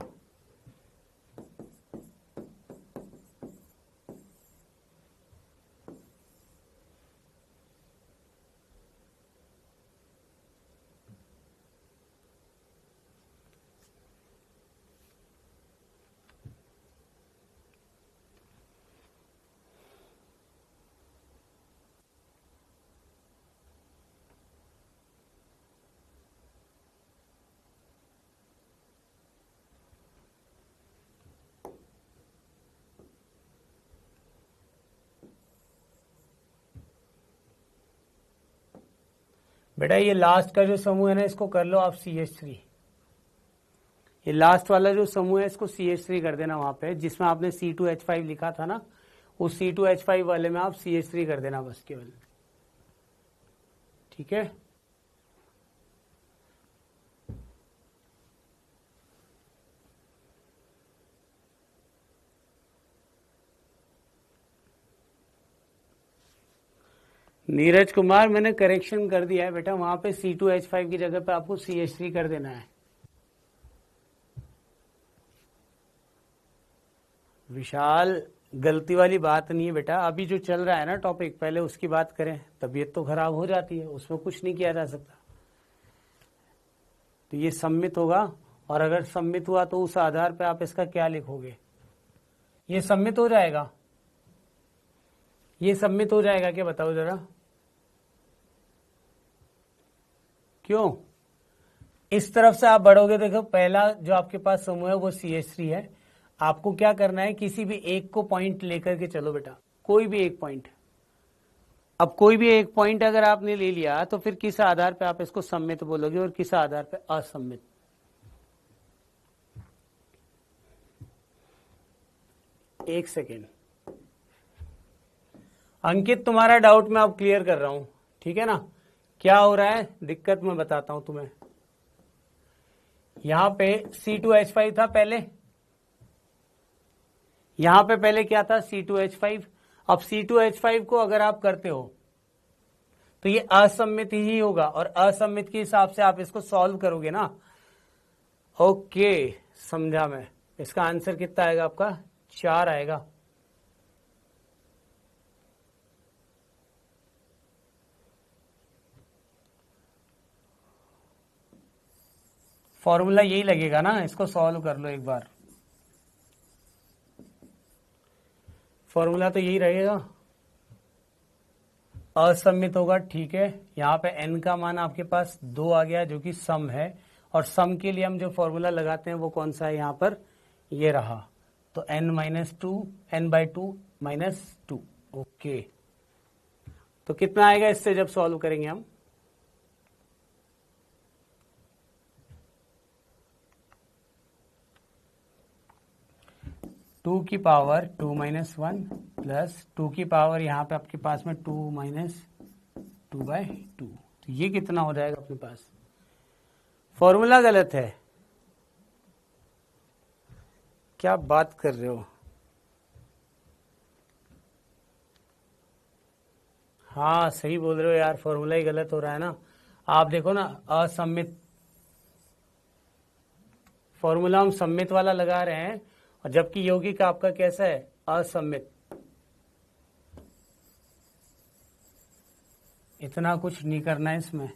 बेटा ये लास्ट का जो समूह है ना, इसको कर लो आप CH3। ये लास्ट वाला जो समूह है इसको CH3 कर देना वहां पे, जिसमें आपने C2H5 लिखा था ना, उस C2H5 वाले में आप CH3 कर देना बस केवल। ठीक है, नीरज कुमार मैंने करेक्शन कर दिया है बेटा, वहां पे C2H5 की जगह पे आपको CH3 कर देना है। विशाल गलती वाली बात नहीं है बेटा, अभी जो चल रहा है ना टॉपिक, पहले उसकी बात करें। तबीयत तो खराब हो जाती है, उसमें कुछ नहीं किया जा सकता। तो ये सम्मित होगा, और अगर सम्मित हुआ तो उस आधार पे आप इसका क्या लिखोगे? ये सम्मित हो जाएगा, ये सम्मित हो जाएगा क्या, बताओ जरा। क्यों? इस तरफ से आप बढ़ोगे, देखो पहला जो आपके पास समूह है वो CH3 है। आपको क्या करना है, किसी भी एक को पॉइंट लेकर के चलो बेटा, कोई भी एक पॉइंट। अब कोई भी एक पॉइंट अगर आपने ले लिया तो फिर किस आधार पे आप इसको सम्मित बोलोगे और किस आधार पे असम्मित? एक सेकेंड अंकित, तुम्हारा डाउट मैं अब क्लियर कर रहा हूं, ठीक है ना। क्या हो रहा है दिक्कत मैं बताता हूं तुम्हें। यहां पे C2H5 था पहले, यहां पे पहले क्या था, C2H5। अब C2H5 को अगर आप करते हो तो ये असम्मित ही होगा, और असम्मित के हिसाब से आप इसको सॉल्व करोगे ना। ओके, समझा मैं। इसका आंसर कितना आएगा आपका? 4 आएगा। फॉर्मूला यही लगेगा ना, इसको सॉल्व कर लो एक बार। फॉर्मूला तो यही रहेगा, असम्मित होगा, ठीक है। यहाँ पे n का मान आपके पास 2 आ गया जो कि सम है, और सम के लिए हम जो फॉर्मूला लगाते हैं वो कौन सा है, यहाँ पर ये रहा। तो n-2 n/2 -2। ओके, तो कितना आएगा इससे जब सॉल्व करेंगे हम? टू की पावर 2 - 1 प्लस 2 की पावर यहाँ पे आपके पास में 2 - 2/2। तो ये कितना हो जाएगा अपने पास? फॉर्मूला गलत है, क्या बात कर रहे हो? हाँ सही बोल रहे हो यार, फॉर्मूला ही गलत हो रहा है ना। आप देखो ना, असम्मित फॉर्मूला हम सम्मित वाला लगा रहे हैं, और जबकि यौगिक आपका कैसा है, असम्मित। इतना कुछ नहीं करना है इसमें।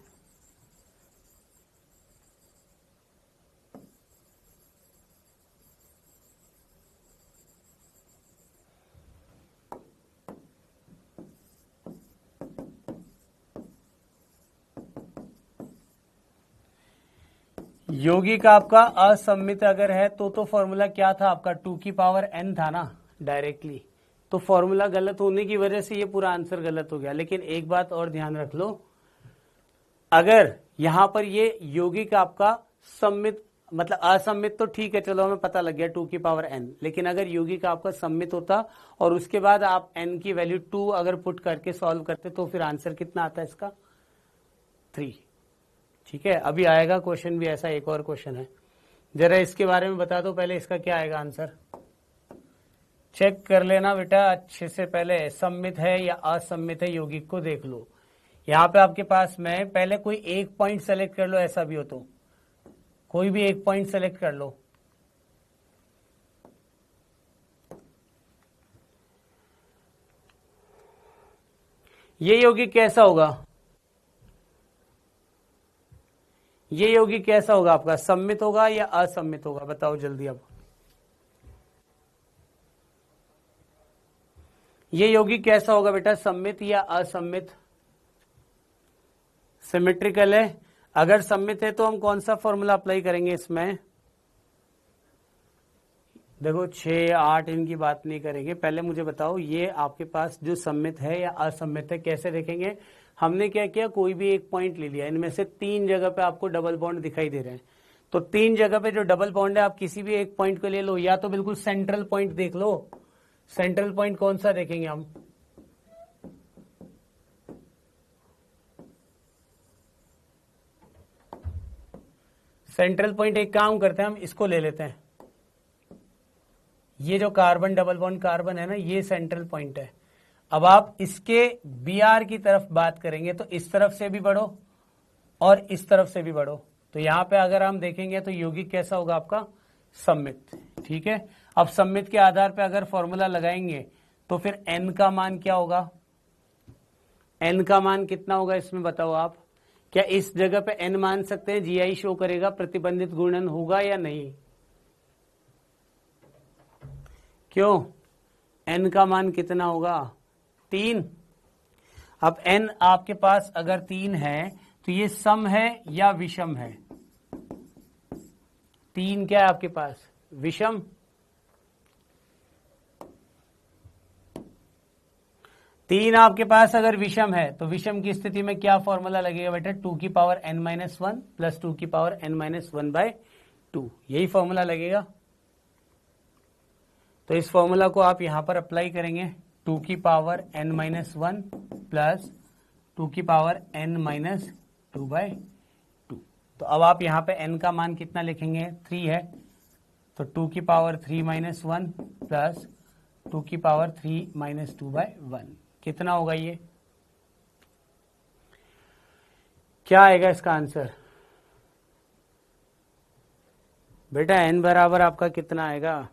यौगिक आपका असम्मित अगर है तो फॉर्मूला क्या था आपका, 2 की पावर n था ना डायरेक्टली। तो फॉर्मूला गलत होने की वजह से ये पूरा आंसर गलत हो गया। लेकिन एक बात और ध्यान रख लो, अगर यहां पर ये यौगिक आपका सम्मित मतलब असम्मित तो ठीक है, चलो हमें पता लग गया 2 की पावर n। लेकिन अगर यौगिक आपका सम्मित होता और उसके बाद आप n की वैल्यू 2 अगर पुट करके सॉल्व करते तो फिर आंसर कितना आता है इसका? 3। ठीक है, अभी आएगा क्वेश्चन भी ऐसा, एक और क्वेश्चन है, जरा इसके बारे में बता दो पहले, इसका क्या आएगा आंसर? चेक कर लेना बेटा अच्छे से, पहले सम्मित है या असम्मित है यौगिक को देख लो। यहाँ पे आपके पास में पहले कोई एक पॉइंट सेलेक्ट कर लो, ऐसा भी हो तो कोई भी एक पॉइंट सेलेक्ट कर लो। ये यौगिक कैसा होगा? ये यौगिक कैसा होगा आपका, सम्मित होगा या असम्मित होगा? बताओ जल्दी अब। ये यौगिक कैसा होगा बेटा, सम्मित या असम्मित? सिमेट्रिकल है। अगर सम्मित है तो हम कौन सा फॉर्मूला अप्लाई करेंगे इसमें? देखो 6 8 इनकी बात नहीं करेंगे, पहले मुझे बताओ ये आपके पास जो सम्मित है या असम्मित है कैसे देखेंगे? हमने क्या किया, कोई भी एक पॉइंट ले लिया, इनमें से 3 जगह पे आपको डबल बॉन्ड दिखाई दे रहे हैं, तो 3 जगह पे जो डबल बॉन्ड है आप किसी भी एक पॉइंट को ले लो, या तो बिल्कुल सेंट्रल पॉइंट देख लो। सेंट्रल पॉइंट कौन सा देखेंगे हम? सेंट्रल पॉइंट एक काम करते हैं, हम इसको ले लेते हैं। ये जो कार्बन डबल बॉन्ड कार्बन है ना, ये सेंट्रल पॉइंट है। अब आप इसके Br की तरफ बात करेंगे तो इस तरफ से भी बढ़ो और इस तरफ से भी बढ़ो, तो यहां पे अगर हम देखेंगे तो यौगिक कैसा होगा आपका? सममित। ठीक है, अब सममित के आधार पे अगर फॉर्मूला लगाएंगे तो फिर n का मान क्या होगा? n का मान कितना होगा इसमें बताओ आप? क्या इस जगह पे n मान सकते हैं? जीआई शो करेगा, प्रतिबंधित घूर्णन होगा या नहीं? क्यों? n का मान कितना होगा? 3। अब n आपके पास अगर 3 है तो ये सम है या विषम है? 3 क्या है आपके पास? विषम। तीन आपके पास अगर विषम है तो विषम की स्थिति में क्या फॉर्मूला लगेगा बेटा? 2 की पावर n-1 प्लस 2 की पावर n-1/2, यही फॉर्मूला लगेगा। तो इस फॉर्मूला को आप यहां पर अप्लाई करेंगे, 2 की पावर n-1 प्लस 2 की पावर n-2/2। तो अब आप यहां पे n का मान कितना लिखेंगे? 3 है, तो 2 की पावर 3-1 प्लस 2 की पावर 3-2/1 कितना होगा? ये क्या आएगा इसका आंसर बेटा? n बराबर आपका कितना आएगा?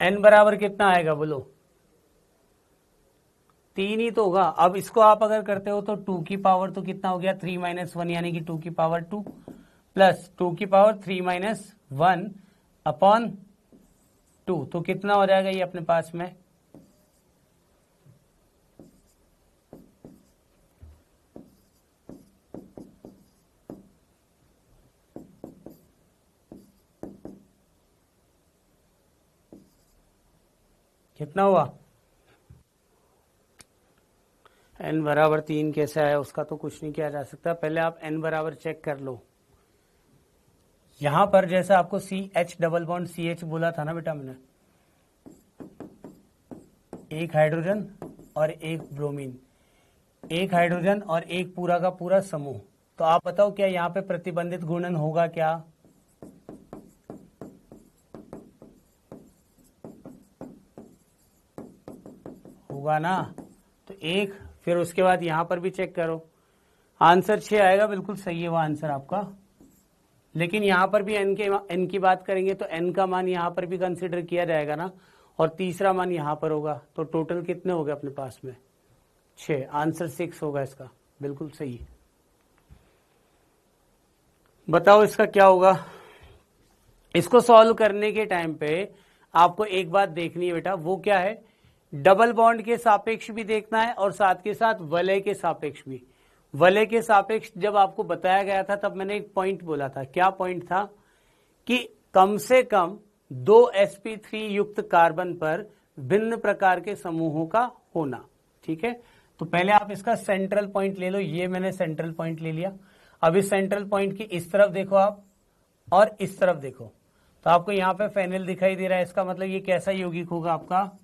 n बराबर कितना आएगा बोलो? 3 ही तो होगा। अब इसको आप अगर करते हो तो 2 की पावर तो कितना हो गया? 3-1 यानी कि 2 की पावर 2 प्लस 2 की पावर 3-1/2, तो कितना हो जाएगा ये अपने पास में? कितना हुआ? n बराबर 3 कैसे आया? उसका तो कुछ नहीं किया जा सकता। पहले आप n बराबर चेक कर लो। यहां पर जैसा आपको CH डबल बॉन्ड CH बोला था ना बेटा मैंने, एक हाइड्रोजन और एक ब्रोमीन, एक हाइड्रोजन और एक पूरा का पूरा समूह। तो आप बताओ क्या यहाँ पे प्रतिबंधित घूर्णन होगा क्या? होगा ना। तो एक, फिर उसके बाद यहां पर भी चेक करो, आंसर 6 आएगा। बिल्कुल सही है वो आंसर आपका। लेकिन यहां पर भी n की बात करेंगे तो n का मान यहां पर भी कंसीडर किया जाएगा ना, और तीसरा मान यहां पर होगा। तो टोटल कितने हो गए अपने पास में? 6। आंसर 6 होगा इसका। बिल्कुल सही। बताओ इसका क्या होगा? इसको सॉल्व करने के टाइम पे आपको एक बात देखनी है बेटा, वो क्या है? डबल बॉन्ड के सापेक्ष भी देखना है और साथ के साथ वलय के सापेक्ष भी। वलय के सापेक्ष जब आपको बताया गया था तब मैंने एक पॉइंट बोला था। क्या पॉइंट था? कि कम से कम 2 sp3 युक्त कार्बन पर भिन्न प्रकार के समूहों का होना। ठीक है, तो पहले आप इसका सेंट्रल पॉइंट ले लो। ये मैंने सेंट्रल पॉइंट ले लिया। अब इस सेंट्रल पॉइंट की इस तरफ देखो आप और इस तरफ देखो, तो आपको यहां पे फेनिल दिखाई दे रहा है। इसका मतलब ये कैसा यौगिक होगा आपका?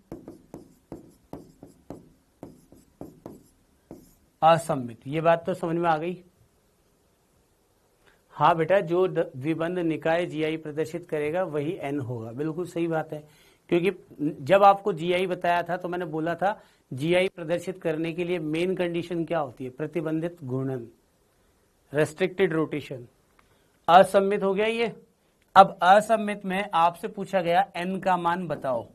असममित। ये बात तो समझ में आ गई? हाँ बेटा, जो द्विबंध निकाय जीआई प्रदर्शित करेगा वही n होगा। बिल्कुल सही बात है, क्योंकि जब आपको जीआई बताया था तो मैंने बोला था जीआई प्रदर्शित करने के लिए मेन कंडीशन क्या होती है? प्रतिबंधित घूर्णन, रेस्ट्रिक्टेड रोटेशन। असममित हो गया ये। अब असममित में आपसे पूछा गया n का मान बताओ।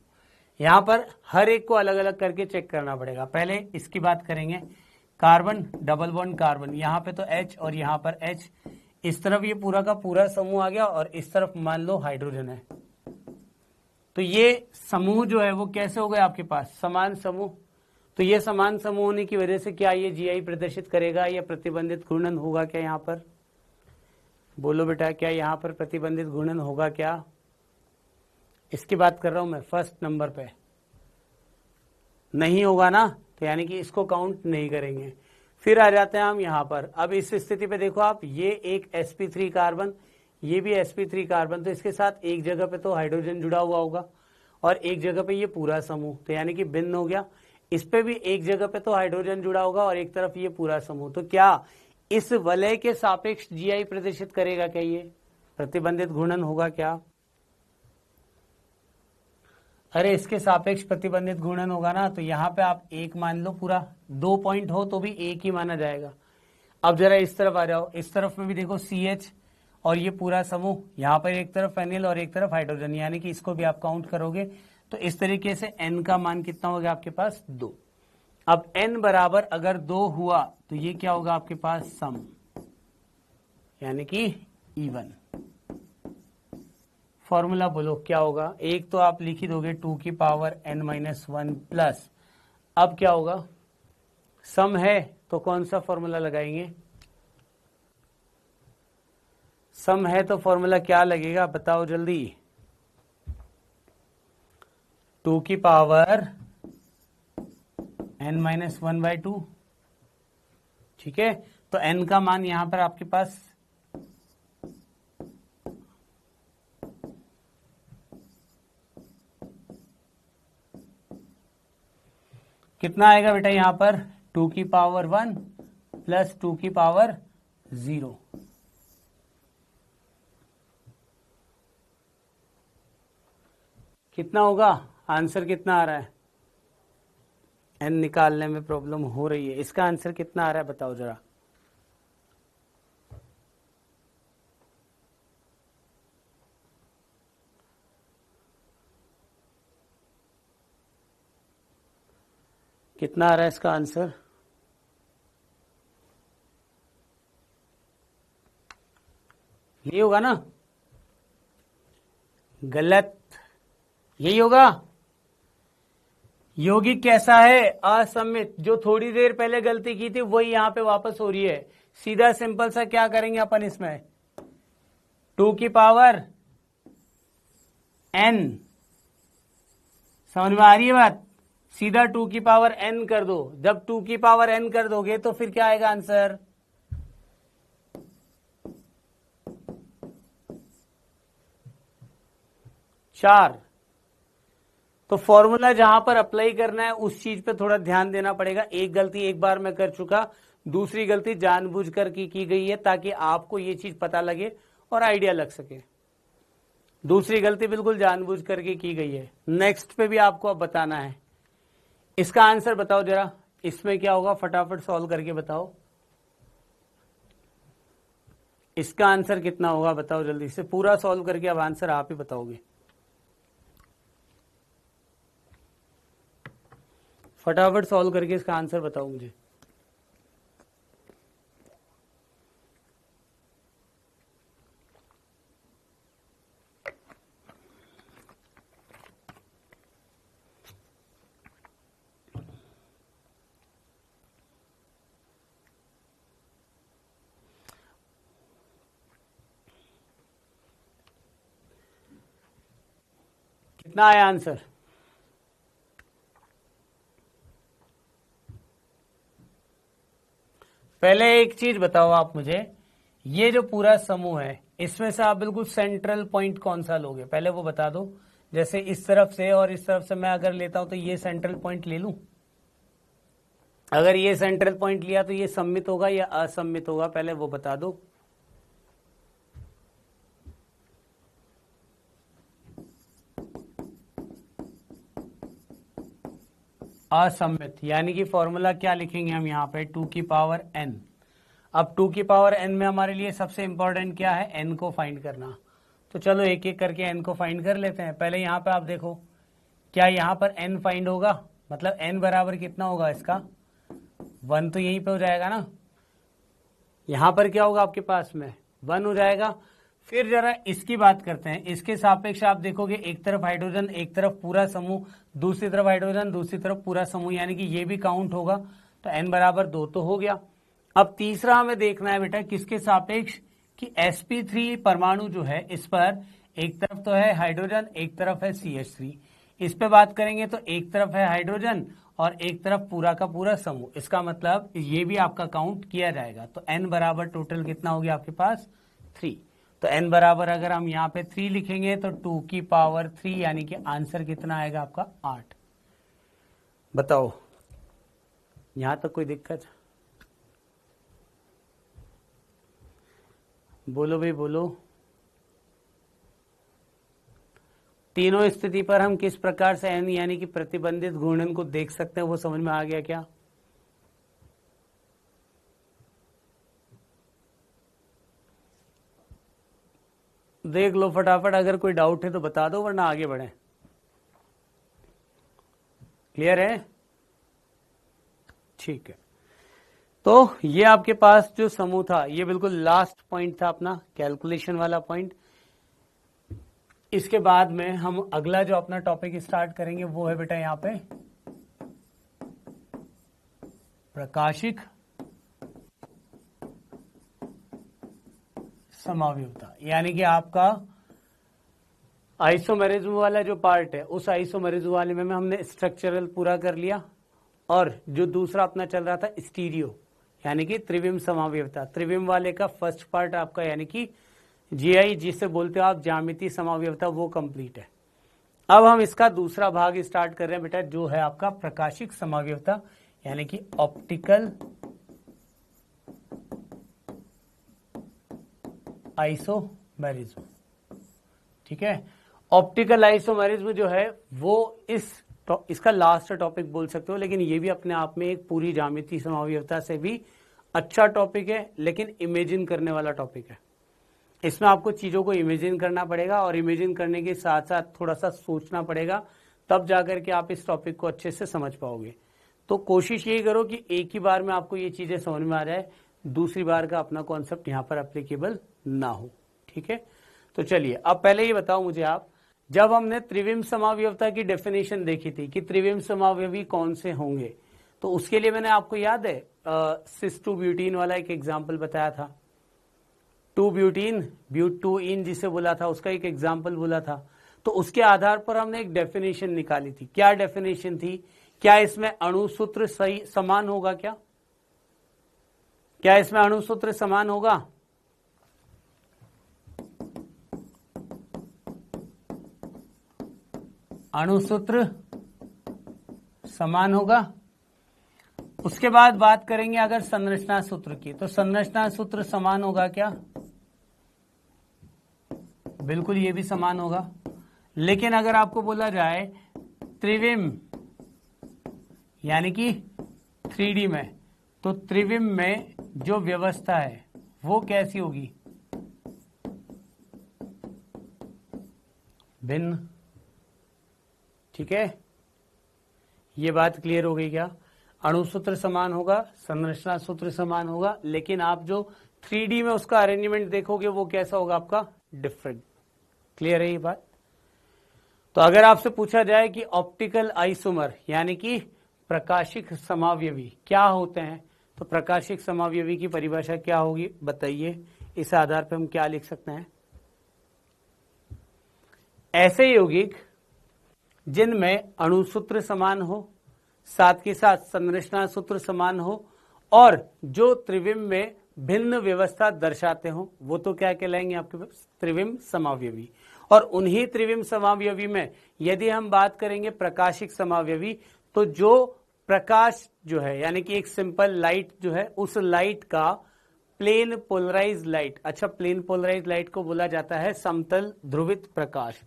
यहां पर हर एक को अलग अलग करके चेक करना पड़ेगा। पहले इसकी बात करेंगे, कार्बन डबल बॉन्ड कार्बन, यहां पे तो H और यहां पर H, इस तरफ ये पूरा का पूरा समूह आ गया और इस तरफ मान लो हाइड्रोजन है। तो ये समूह जो है वो कैसे हो गए आपके पास? समान समूह। तो ये समान समूह होने की वजह से क्या ये जीआई प्रदर्शित करेगा या प्रतिबंधित घूर्णन होगा क्या? यहाँ पर बोलो बेटा, क्या यहाँ पर प्रतिबंधित घूर्णन होगा क्या? इसकी बात कर रहा हूं मैं फर्स्ट नंबर पे। नहीं होगा ना, तो यानी कि इसको काउंट नहीं करेंगे। फिर आ जाते हैं हम यहाँ पर। अब इस स्थिति पे देखो आप, ये एक sp3 कार्बन, ये भी sp3 कार्बन, तो इसके साथ एक जगह पे तो हाइड्रोजन जुड़ा हुआ होगा और एक जगह पे ये पूरा समूह, तो यानी कि भिन्न हो गया। इस पे भी एक जगह पे तो हाइड्रोजन जुड़ा होगा और एक तरफ ये पूरा समूह। तो क्या इस वलय के सापेक्ष जीआई प्रदर्शित करेगा? क्या ये प्रतिबंधित घूर्णन होगा क्या? अरे इसके सापेक्ष प्रतिबंधित घूर्णन होगा ना, तो यहाँ पे आप एक मान लो, पूरा 2 पॉइंट हो तो भी एक ही माना जाएगा। अब जरा इस तरफ आ जाओ, इस तरफ में भी देखो CH और ये पूरा समूह, यहाँ पर एक तरफ फेनिल और एक तरफ हाइड्रोजन, यानी कि इसको भी आप काउंट करोगे तो इस तरीके से n का मान कितना होगा आपके पास? 2। अब n बराबर अगर 2 हुआ तो ये क्या होगा आपके पास? सम, यानी कि इवन। फॉर्मूला बोलो क्या होगा? एक तो आप लिख ही दोगे 2 की पावर n-1 प्लस, अब क्या होगा? सम है तो कौन सा फॉर्मूला लगाएंगे? सम है तो फॉर्मूला क्या लगेगा बताओ जल्दी? 2 की पावर n-1/2, ठीक है। तो n का मान यहां पर आपके पास कितना आएगा बेटा? यहां पर 2 की पावर 1 प्लस 2 की पावर 0। कितना होगा? आंसर कितना आ रहा है? n निकालने में प्रॉब्लम हो रही है। इसका आंसर कितना आ रहा है बताओ जरा? कितना आ रहा है इसका आंसर? ये होगा ना? गलत, यही होगा। यौगिक कैसा है? असममित। जो थोड़ी देर पहले गलती की थी वही यहां पे वापस हो रही है। सीधा सिंपल सा क्या करेंगे अपन इसमें? 2 की पावर n, समझ में आ रही है बात? सीधा 2 की पावर n कर दो। जब 2 की पावर n कर दोगे तो फिर क्या आएगा आंसर? चार। तो फॉर्मूला जहां पर अप्लाई करना है उस चीज पे थोड़ा ध्यान देना पड़ेगा। एक गलती एक बार मैं कर चुका, दूसरी गलती जानबूझकर की गई है ताकि आपको ये चीज पता लगे और आइडिया लग सके। दूसरी गलती बिल्कुल जानबूझ करके की गई है। नेक्स्ट पे भी आपको अब बताना है। इसका आंसर बताओ जरा, इसमें क्या होगा? फटाफट सॉल्व करके बताओ। इसका आंसर कितना होगा बताओ जल्दी से, पूरा सॉल्व करके अब आंसर आप ही बताओगे। फटाफट सॉल्व करके इसका आंसर बताओ मुझे। कितना आया आंसर? पहले एक चीज बताओ आप मुझे, ये जो पूरा समूह है इसमें से आप बिल्कुल सेंट्रल पॉइंट कौन सा लोगे? पहले वो बता दो। जैसे इस तरफ से और इस तरफ से मैं अगर लेता हूं तो ये सेंट्रल पॉइंट ले लूं। अगर ये सेंट्रल पॉइंट लिया तो ये सम्मित होगा या असम्मित होगा? पहले वो बता दो। असम्मित, यानी कि फॉर्मूला क्या लिखेंगे हम यहाँ पे? 2 की पावर n। अब 2 की पावर n में हमारे लिए सबसे इंपॉर्टेंट क्या है? n को फाइंड करना। तो चलो एक एक करके n को फाइंड कर लेते हैं। पहले यहाँ पे आप देखो, क्या यहाँ पर n फाइंड होगा? मतलब n बराबर कितना होगा इसका? 1 तो यहीं पे हो जाएगा ना। यहाँ पर क्या होगा आपके पास में? 1 हो जाएगा। फिर जरा इसकी बात करते हैं। इसके सापेक्ष आप देखोगे, एक तरफ हाइड्रोजन, एक तरफ पूरा समूह, दूसरी तरफ हाइड्रोजन, दूसरी तरफ पूरा समूह, यानी कि ये भी काउंट होगा। तो n बराबर 2 तो हो गया। अब तीसरा हमें देखना है बेटा, किसके सापेक्ष? कि sp3 परमाणु जो है इस पर एक तरफ तो है हाइड्रोजन, एक तरफ है CH3। इस पे बात करेंगे तो एक तरफ है हाइड्रोजन और एक तरफ पूरा का पूरा समूह। इसका मतलब ये भी आपका काउंट किया जाएगा। तो n बराबर टोटल कितना हो गया आपके पास 3। तो n बराबर अगर हम यहाँ पे 3 लिखेंगे तो 2 की पावर 3 यानी कि आंसर कितना आएगा आपका 8। बताओ यहां तक कोई दिक्कत? बोलो भाई बोलो। तीनों स्थिति पर हम किस प्रकार से n यानी कि प्रतिबंधित घूर्णन को देख सकते हैं वो समझ में आ गया क्या? देख लो फटाफट, अगर कोई डाउट है तो बता दो वरना आगे बढ़े। क्लियर है? ठीक है। तो ये आपके पास जो समूह था ये बिल्कुल लास्ट पॉइंट था अपना कैलकुलेशन वाला पॉइंट। इसके बाद में हम अगला जो अपना टॉपिक स्टार्ट करेंगे वो है बेटा यहां पे प्रकाशिक समावयवता, यानी कि आपका आइसोमेरिज्म वाला जो पार्ट है उस आइसोमेरिज्म वाले में हमने स्ट्रक्चरल पूरा कर लिया। और जो दूसरा अपना चल रहा था स्टीरियो यानी कि त्रिविम समावयवता, त्रिविम वाले का फर्स्ट पार्ट आपका यानी कि जीआई जिसे बोलते हो आप ज्यामितीय समावयवता वो कंप्लीट है। अब हम इसका दूसरा भाग स्टार्ट कर रहे हैं बेटा जो है आपका प्रकाशिक समावयवता यानी कि ऑप्टिकल आइसोमेरिज्म। ठीक है, ऑप्टिकल आइसोमेरिज्म जो है वो इसका लास्ट टॉपिक बोल सकते हो, लेकिन ये भी अपने आप में एक पूरी ज्यामितीय समावयवता से भी अच्छा टॉपिक है, लेकिन इमेजिन करने वाला टॉपिक है। इसमें आपको चीजों को इमेजिन करना पड़ेगा और इमेजिन करने के साथ साथ थोड़ा सा सोचना पड़ेगा, तब जाकर के आप इस टॉपिक को अच्छे से समझ पाओगे। तो कोशिश यही करो कि एक ही बार में आपको ये चीजें समझ में आ जाए, दूसरी बार का अपना कॉन्सेप्ट यहाँ पर एप्लीकेबल ना हो। ठीक है, तो चलिए अब पहले ये बताओ मुझे आप, जब हमने त्रिविम समावयवता की डेफिनेशन देखी थी कि त्रिविम समावयवी कौन से होंगे, तो उसके लिए मैंने आपको याद है सिस 2 ब्यूटीन वाला एक एग्जाम्पल बताया था। 2 ब्यूटीन ब्यूट 2 इन जिसे बोला था उसका एक एग्जाम्पल बोला था। तो उसके आधार पर हमने एक डेफिनेशन निकाली थी। क्या डेफिनेशन थी? क्या इसमें अणुसूत्र सही समान होगा? क्या इसमें अणुसूत्र समान होगा? अणुसूत्र समान होगा। उसके बाद बात करेंगे अगर संरचना सूत्र की, तो संरचना सूत्र समान होगा क्या? बिल्कुल ये भी समान होगा। लेकिन अगर आपको बोला जाए त्रिविम यानी कि 3D में, तो त्रिविम में जो व्यवस्था है वो कैसी होगी? भिन्न। ठीक है, ये बात क्लियर हो गई क्या? अणुसूत्र समान होगा, संरचना सूत्र समान होगा, लेकिन आप जो 3D में उसका अरेंजमेंट देखोगे वो कैसा होगा आपका? डिफरेंट। क्लियर है ये बात? तो अगर आपसे पूछा जाए कि ऑप्टिकल आइसोमर यानी कि प्रकाशिक समावयवी क्या होते हैं, तो प्रकाशिक समावयवी की परिभाषा क्या होगी बताइए। इस आधार पर हम क्या लिख सकते हैं? ऐसे यौगिक जिनमें अणुसूत्र समान हो, साथ के साथ संरचना सूत्र समान हो, और जो त्रिविम में भिन्न व्यवस्था दर्शाते हो, वो तो क्या कहलाएंगे आपके पास? त्रिविम समावयवी। और उन्हीं त्रिविम समावयवी में यदि हम बात करेंगे प्रकाशिक समावयवी, तो जो प्रकाश जो है यानी कि एक सिंपल लाइट जो है, उस लाइट का प्लेन पोलराइज लाइट, अच्छा प्लेन पोलराइज लाइट को बोला जाता है समतल ध्रुवित प्रकाश।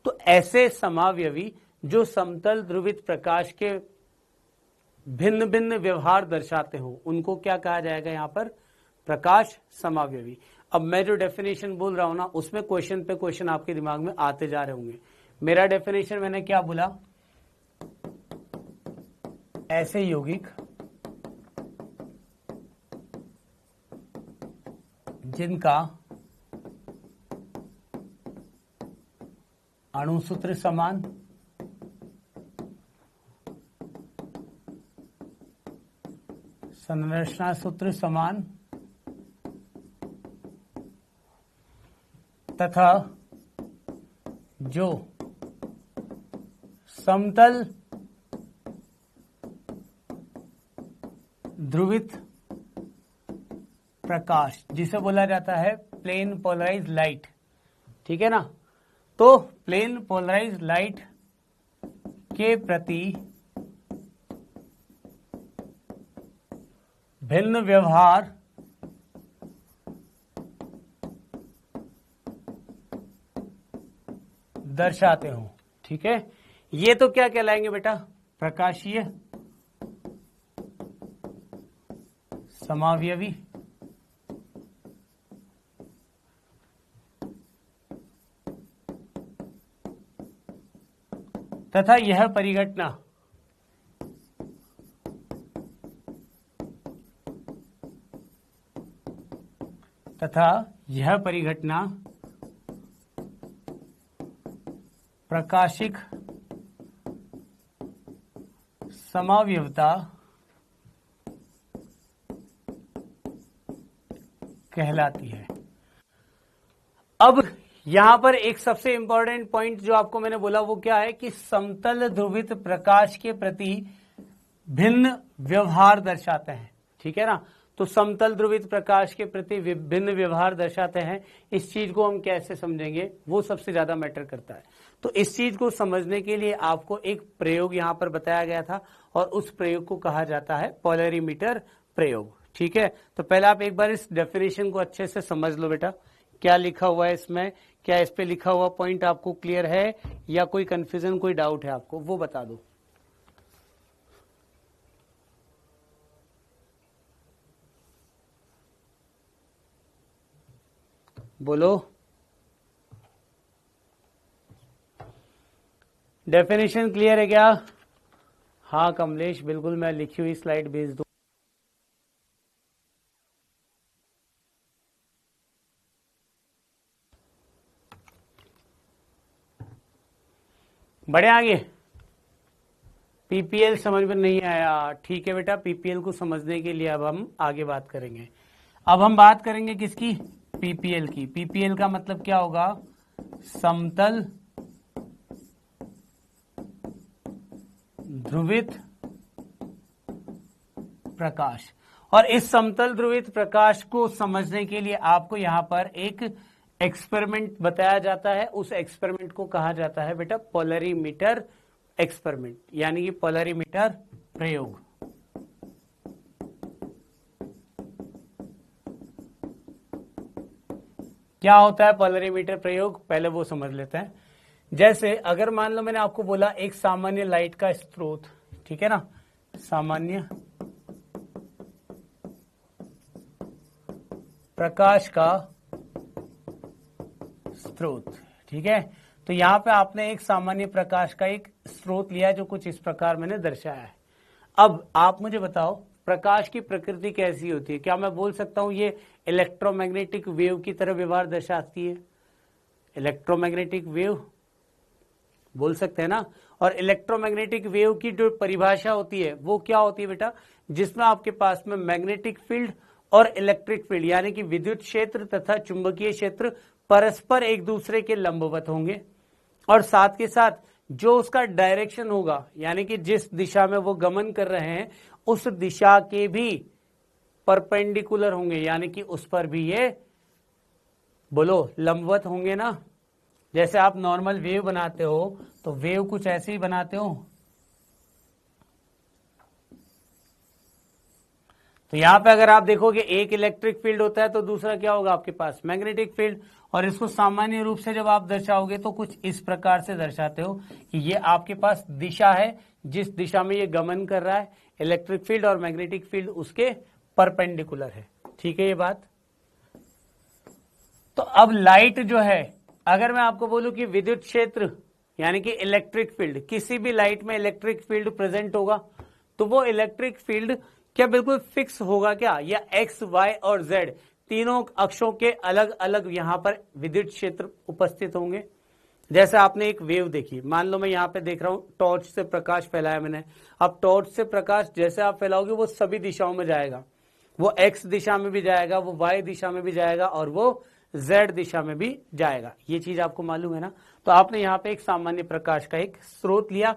तो ऐसे समावयवी जो समतल ध्रुवित प्रकाश के भिन्न भिन्न व्यवहार दर्शाते हो, उनको क्या कहा जाएगा यहाँ पर? प्रकाश समावयवी। अब मैं जो डेफिनेशन बोल रहा हूं ना, उसमें क्वेश्चन पे क्वेश्चन आपके दिमाग में आते जा रहे होंगे। मेरा डेफिनेशन मैंने क्या बोला? ऐसे यौगिक जिनका अणुसूत्र समान, संरचना सूत्र समान तथा जो समतल ध्रुवित प्रकाश, जिसे बोला जाता है प्लेन पोलराइज लाइट, ठीक है ना। तो प्लेन पोलराइज लाइट के प्रति भिन्न व्यवहार दर्शाते हो, ठीक है। ये तो क्या कहलाएंगे बेटा, प्रकाशीय समावयवी तथा यह परिघटना प्रकाशिक समावयवता कहलाती है। अब यहां पर एक सबसे इंपॉर्टेंट पॉइंट जो आपको मैंने बोला वो क्या है कि समतल ध्रुवित प्रकाश के प्रति भिन्न व्यवहार दर्शाते हैं, ठीक है ना। तो समतल ध्रुवित प्रकाश के प्रति विभिन्न व्यवहार दर्शाते हैं। इस चीज को हम कैसे समझेंगे वो सबसे ज्यादा मैटर करता है। तो इस चीज को समझने के लिए आपको एक प्रयोग यहां पर बताया गया था और उस प्रयोग को कहा जाता है पोलरीमीटर प्रयोग, ठीक है। तो पहले आप एक बार इस डेफिनेशन को अच्छे से समझ लो बेटा, क्या लिखा हुआ है इसमें, क्या इस पे लिखा हुआ पॉइंट आपको क्लियर है या कोई कंफ्यूजन, कोई डाउट है आपको, वो बता दो। बोलो। डेफिनेशन क्लियर है क्या? हाँ कमलेश, बिल्कुल, मैं लिखी हुई स्लाइड भेज दूं। बढ़े आगे। पीपीएल समझ में नहीं आया, ठीक है बेटा। पीपीएल को समझने के लिए अब हम आगे बात करेंगे। अब हम बात करेंगे किसकी? पीपीएल की। पीपीएल का मतलब क्या होगा? समतल ध्रुवित प्रकाश। और इस समतल ध्रुवित प्रकाश को समझने के लिए आपको यहां पर एक एक्सपेरिमेंट बताया जाता है। उस एक्सपेरिमेंट को कहा जाता है बेटा पोलरीमीटर एक्सपेरिमेंट, यानी कि पोलरीमीटर प्रयोग। क्या होता है पोलरीमीटर प्रयोग, पहले वो समझ लेते हैं। जैसे अगर मान लो मैंने आपको बोला एक सामान्य लाइट का स्रोत, ठीक है ना, सामान्य प्रकाश का स्रोत, ठीक है। तो यहां पे आपने एक सामान्य प्रकाश का एक स्रोत लिया जो कुछ इस प्रकार मैंने दर्शाया है। अब आप मुझे बताओ प्रकाश की प्रकृति कैसी होती है? क्या मैं बोल सकता हूं ये इलेक्ट्रोमैग्नेटिक वेव की तरह व्यवहार दर्शाती है? इलेक्ट्रोमैग्नेटिक वेव बोल सकते हैं ना। और इलेक्ट्रोमैग्नेटिक वेव की जो परिभाषा होती है वो क्या होती है बेटा? जिसमें आपके पास में मैग्नेटिक फील्ड और इलेक्ट्रिक फील्ड यानी कि विद्युत क्षेत्र तथा चुंबकीय क्षेत्र परस्पर एक दूसरे के लंबवत होंगे, और साथ के साथ जो उसका डायरेक्शन होगा यानी कि जिस दिशा में वो गमन कर रहे हैं उस दिशा के भी परपेंडिकुलर होंगे, यानी कि उस पर भी ये बोलो लंबवत होंगे ना। जैसे आप नॉर्मल वेव बनाते हो तो वेव कुछ ऐसे ही बनाते हो। तो यहां पे अगर आप देखोगे एक इलेक्ट्रिक फील्ड होता है तो दूसरा क्या होगा आपके पास? Magnetic field. और इसको सामान्य रूप से जब आप दर्शाओगे तो कुछ इस प्रकार से दर्शाते हो कि ये आपके पास दिशा है, जिस दिशा में ये गमन कर रहा है इलेक्ट्रिक फील्ड और मैग्नेटिक फील्ड उसके परपेंडिकुलर है, ठीक है ये बात। तो अब लाइट जो है, अगर मैं आपको बोलूं कि विद्युत क्षेत्र यानी कि इलेक्ट्रिक फील्ड, किसी भी लाइट में इलेक्ट्रिक फील्ड प्रेजेंट होगा तो वो इलेक्ट्रिक फील्ड क्या बिल्कुल फिक्स होगा क्या? या एक्स, वाई और जेड तीनों अक्षों के अलग अलग यहां पर विद्युत क्षेत्र उपस्थित होंगे। जैसे आपने एक वेव देखी, मान लो मैं यहां पे देख रहा हूं टॉर्च से प्रकाश फैलाया मैंने। अब टॉर्च से प्रकाश जैसे आप फैलाओगे वो सभी दिशाओं में जाएगा, वो एक्स दिशा में भी जाएगा, वो वाई दिशा में भी जाएगा और वो Z दिशा में भी जाएगा। ये चीज आपको मालूम है ना। तो आपने यहाँ पे एक सामान्य प्रकाश का एक स्रोत लिया।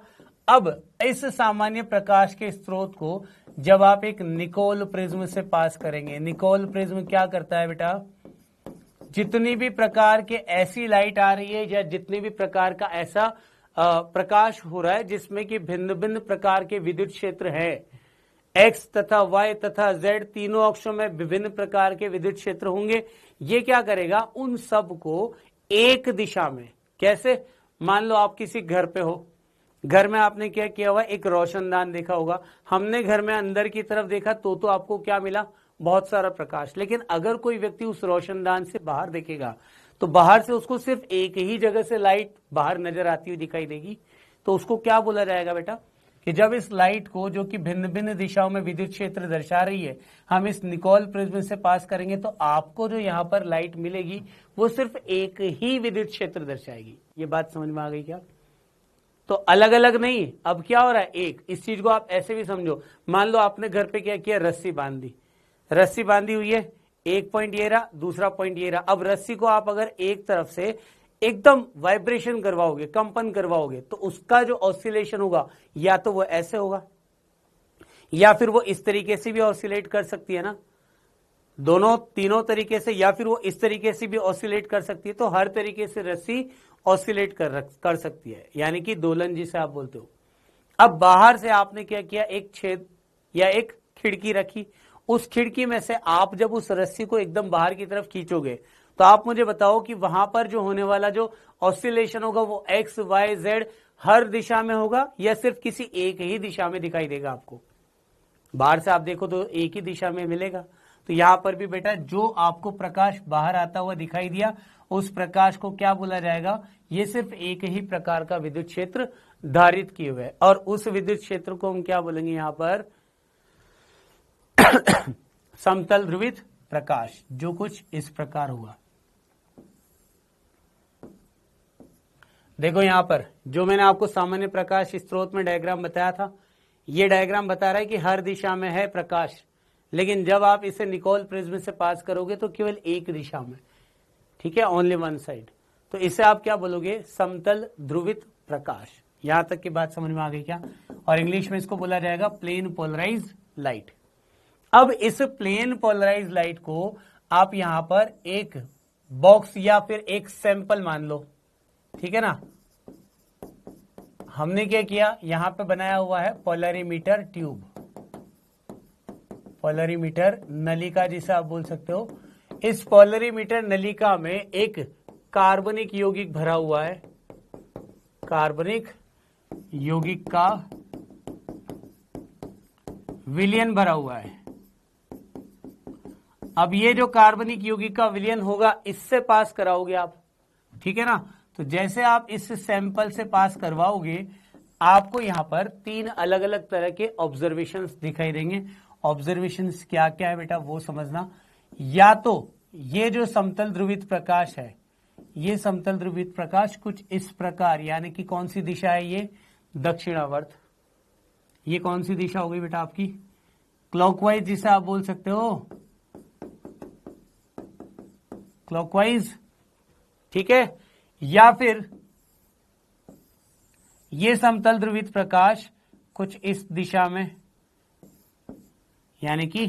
अब इस सामान्य प्रकाश के स्रोत को जब आप एक निकोल प्रिज्म से पास करेंगे, निकोल प्रिज्म क्या करता है बेटा, जितनी भी प्रकार के ऐसी लाइट आ रही है या जितनी भी प्रकार का ऐसा प्रकाश हो रहा है जिसमें कि भिन्न भिन्न प्रकार के विद्युत क्षेत्र है, एक्स तथा वाई तथा जेड तीनों अक्षों में विभिन्न प्रकार के विद्युत क्षेत्र होंगे, ये क्या करेगा, उन सब को एक दिशा में, कैसे, मान लो आप किसी घर पे हो, घर में आपने क्या किया हुआ, एक रोशनदान देखा होगा, हमने घर में अंदर की तरफ देखा तो आपको क्या मिला, बहुत सारा प्रकाश। लेकिन अगर कोई व्यक्ति उस रोशनदान से बाहर देखेगा तो बाहर से उसको सिर्फ एक ही जगह से लाइट बाहर नजर आती हुई दिखाई देगी। तो उसको क्या बोला जाएगा बेटा, कि जब इस लाइट को, जो कि भिन्न भिन्न दिशाओं में विद्युत क्षेत्र दर्शा रही है, हम इस निकोल प्रिज्म से पास करेंगे तो आपको जो यहाँ पर लाइट मिलेगी वो सिर्फ एक ही विद्युत क्षेत्र दर्शाएगी। ये बात समझ में आ गई क्या? तो अलग अलग नहीं, अब क्या हो रहा है, एक, इस चीज को आप ऐसे भी समझो, मान लो आपने घर पे क्या किया, रस्सी बांध दी, रस्सी बांधी हुई है, एक पॉइंट ये रहा, दूसरा पॉइंट ये रहा। अब रस्सी को आप अगर एक तरफ से एकदम वाइब्रेशन करवाओगे, कंपन करवाओगे, तो उसका जो ऑसिलेशन होगा या तो वो ऐसे होगा या फिर वो इस तरीके से भी ऑसिलेट कर सकती है ना, दोनों तीनों तरीके से, या फिर वो इस तरीके से भी ऑसिलेट कर सकती है। तो हर तरीके से रस्सी ऑसिलेट कर सकती है, यानी कि दोलन जिसे आप बोलते हो। अब बाहर से आपने क्या किया, एक छेद या एक खिड़की रखी, उस खिड़की में से आप जब उस रस्सी को एकदम बाहर की तरफ खींचोगे तो आप मुझे बताओ कि वहां पर जो होने वाला जो ऑसिलेशन होगा वो एक्स वाई जेड हर दिशा में होगा या सिर्फ किसी एक ही दिशा में दिखाई देगा आपको? बाहर से आप देखो तो एक ही दिशा में मिलेगा। तो यहां पर भी बेटा जो आपको प्रकाश बाहर आता हुआ दिखाई दिया, उस प्रकाश को क्या बोला जाएगा, ये सिर्फ एक ही प्रकार का विद्युत क्षेत्र धारित किए हुए, और उस विद्युत क्षेत्र को हम क्या बोलेंगे यहां पर, समतल ध्रुवित प्रकाश, जो कुछ इस प्रकार हुआ। देखो यहां पर जो मैंने आपको सामान्य प्रकाश स्रोत में डायग्राम बताया था, ये डायग्राम बता रहा है कि हर दिशा में है प्रकाश, लेकिन जब आप इसे निकोल प्रिज्म से पास करोगे तो केवल एक दिशा में, ठीक है, ओनली वन साइड। तो इसे आप क्या बोलोगे, समतल ध्रुवित प्रकाश। यहां तक की बात समझ में आ गई क्या? और इंग्लिश में इसको बोला जाएगा प्लेन पोलराइज्ड लाइट। अब इस प्लेन पोलराइज्ड लाइट को आप यहां पर एक बॉक्स या फिर एक सैंपल मान लो, ठीक है ना। हमने क्या किया, यहां पे बनाया हुआ है पोलरीमीटर ट्यूब, पोलरीमीटर नलिका जिसे आप बोल सकते हो। इस पोलरीमीटर नलिका में एक कार्बनिक यौगिक भरा हुआ है, कार्बनिक यौगिक का विलयन भरा हुआ है। अब ये जो कार्बनिक यौगिक का विलयन होगा इससे पास कराओगे आप, ठीक है ना। तो जैसे आप इस सैंपल से पास करवाओगे, आपको यहां पर तीन अलग अलग तरह के ऑब्जर्वेशंस दिखाई देंगे। ऑब्जर्वेशंस क्या क्या है बेटा वो समझना। या तो ये जो समतल ध्रुवित प्रकाश है, ये समतल ध्रुवित प्रकाश कुछ इस प्रकार, यानी कि कौन सी दिशा है ये, दक्षिणावर्त। ये कौन सी दिशा हो गई बेटा आपकी, क्लॉकवाइज जिसे आप बोल सकते हो, क्लॉकवाइज, ठीक है। या फिर ये समतल ध्रुवित प्रकाश कुछ इस दिशा में, यानी कि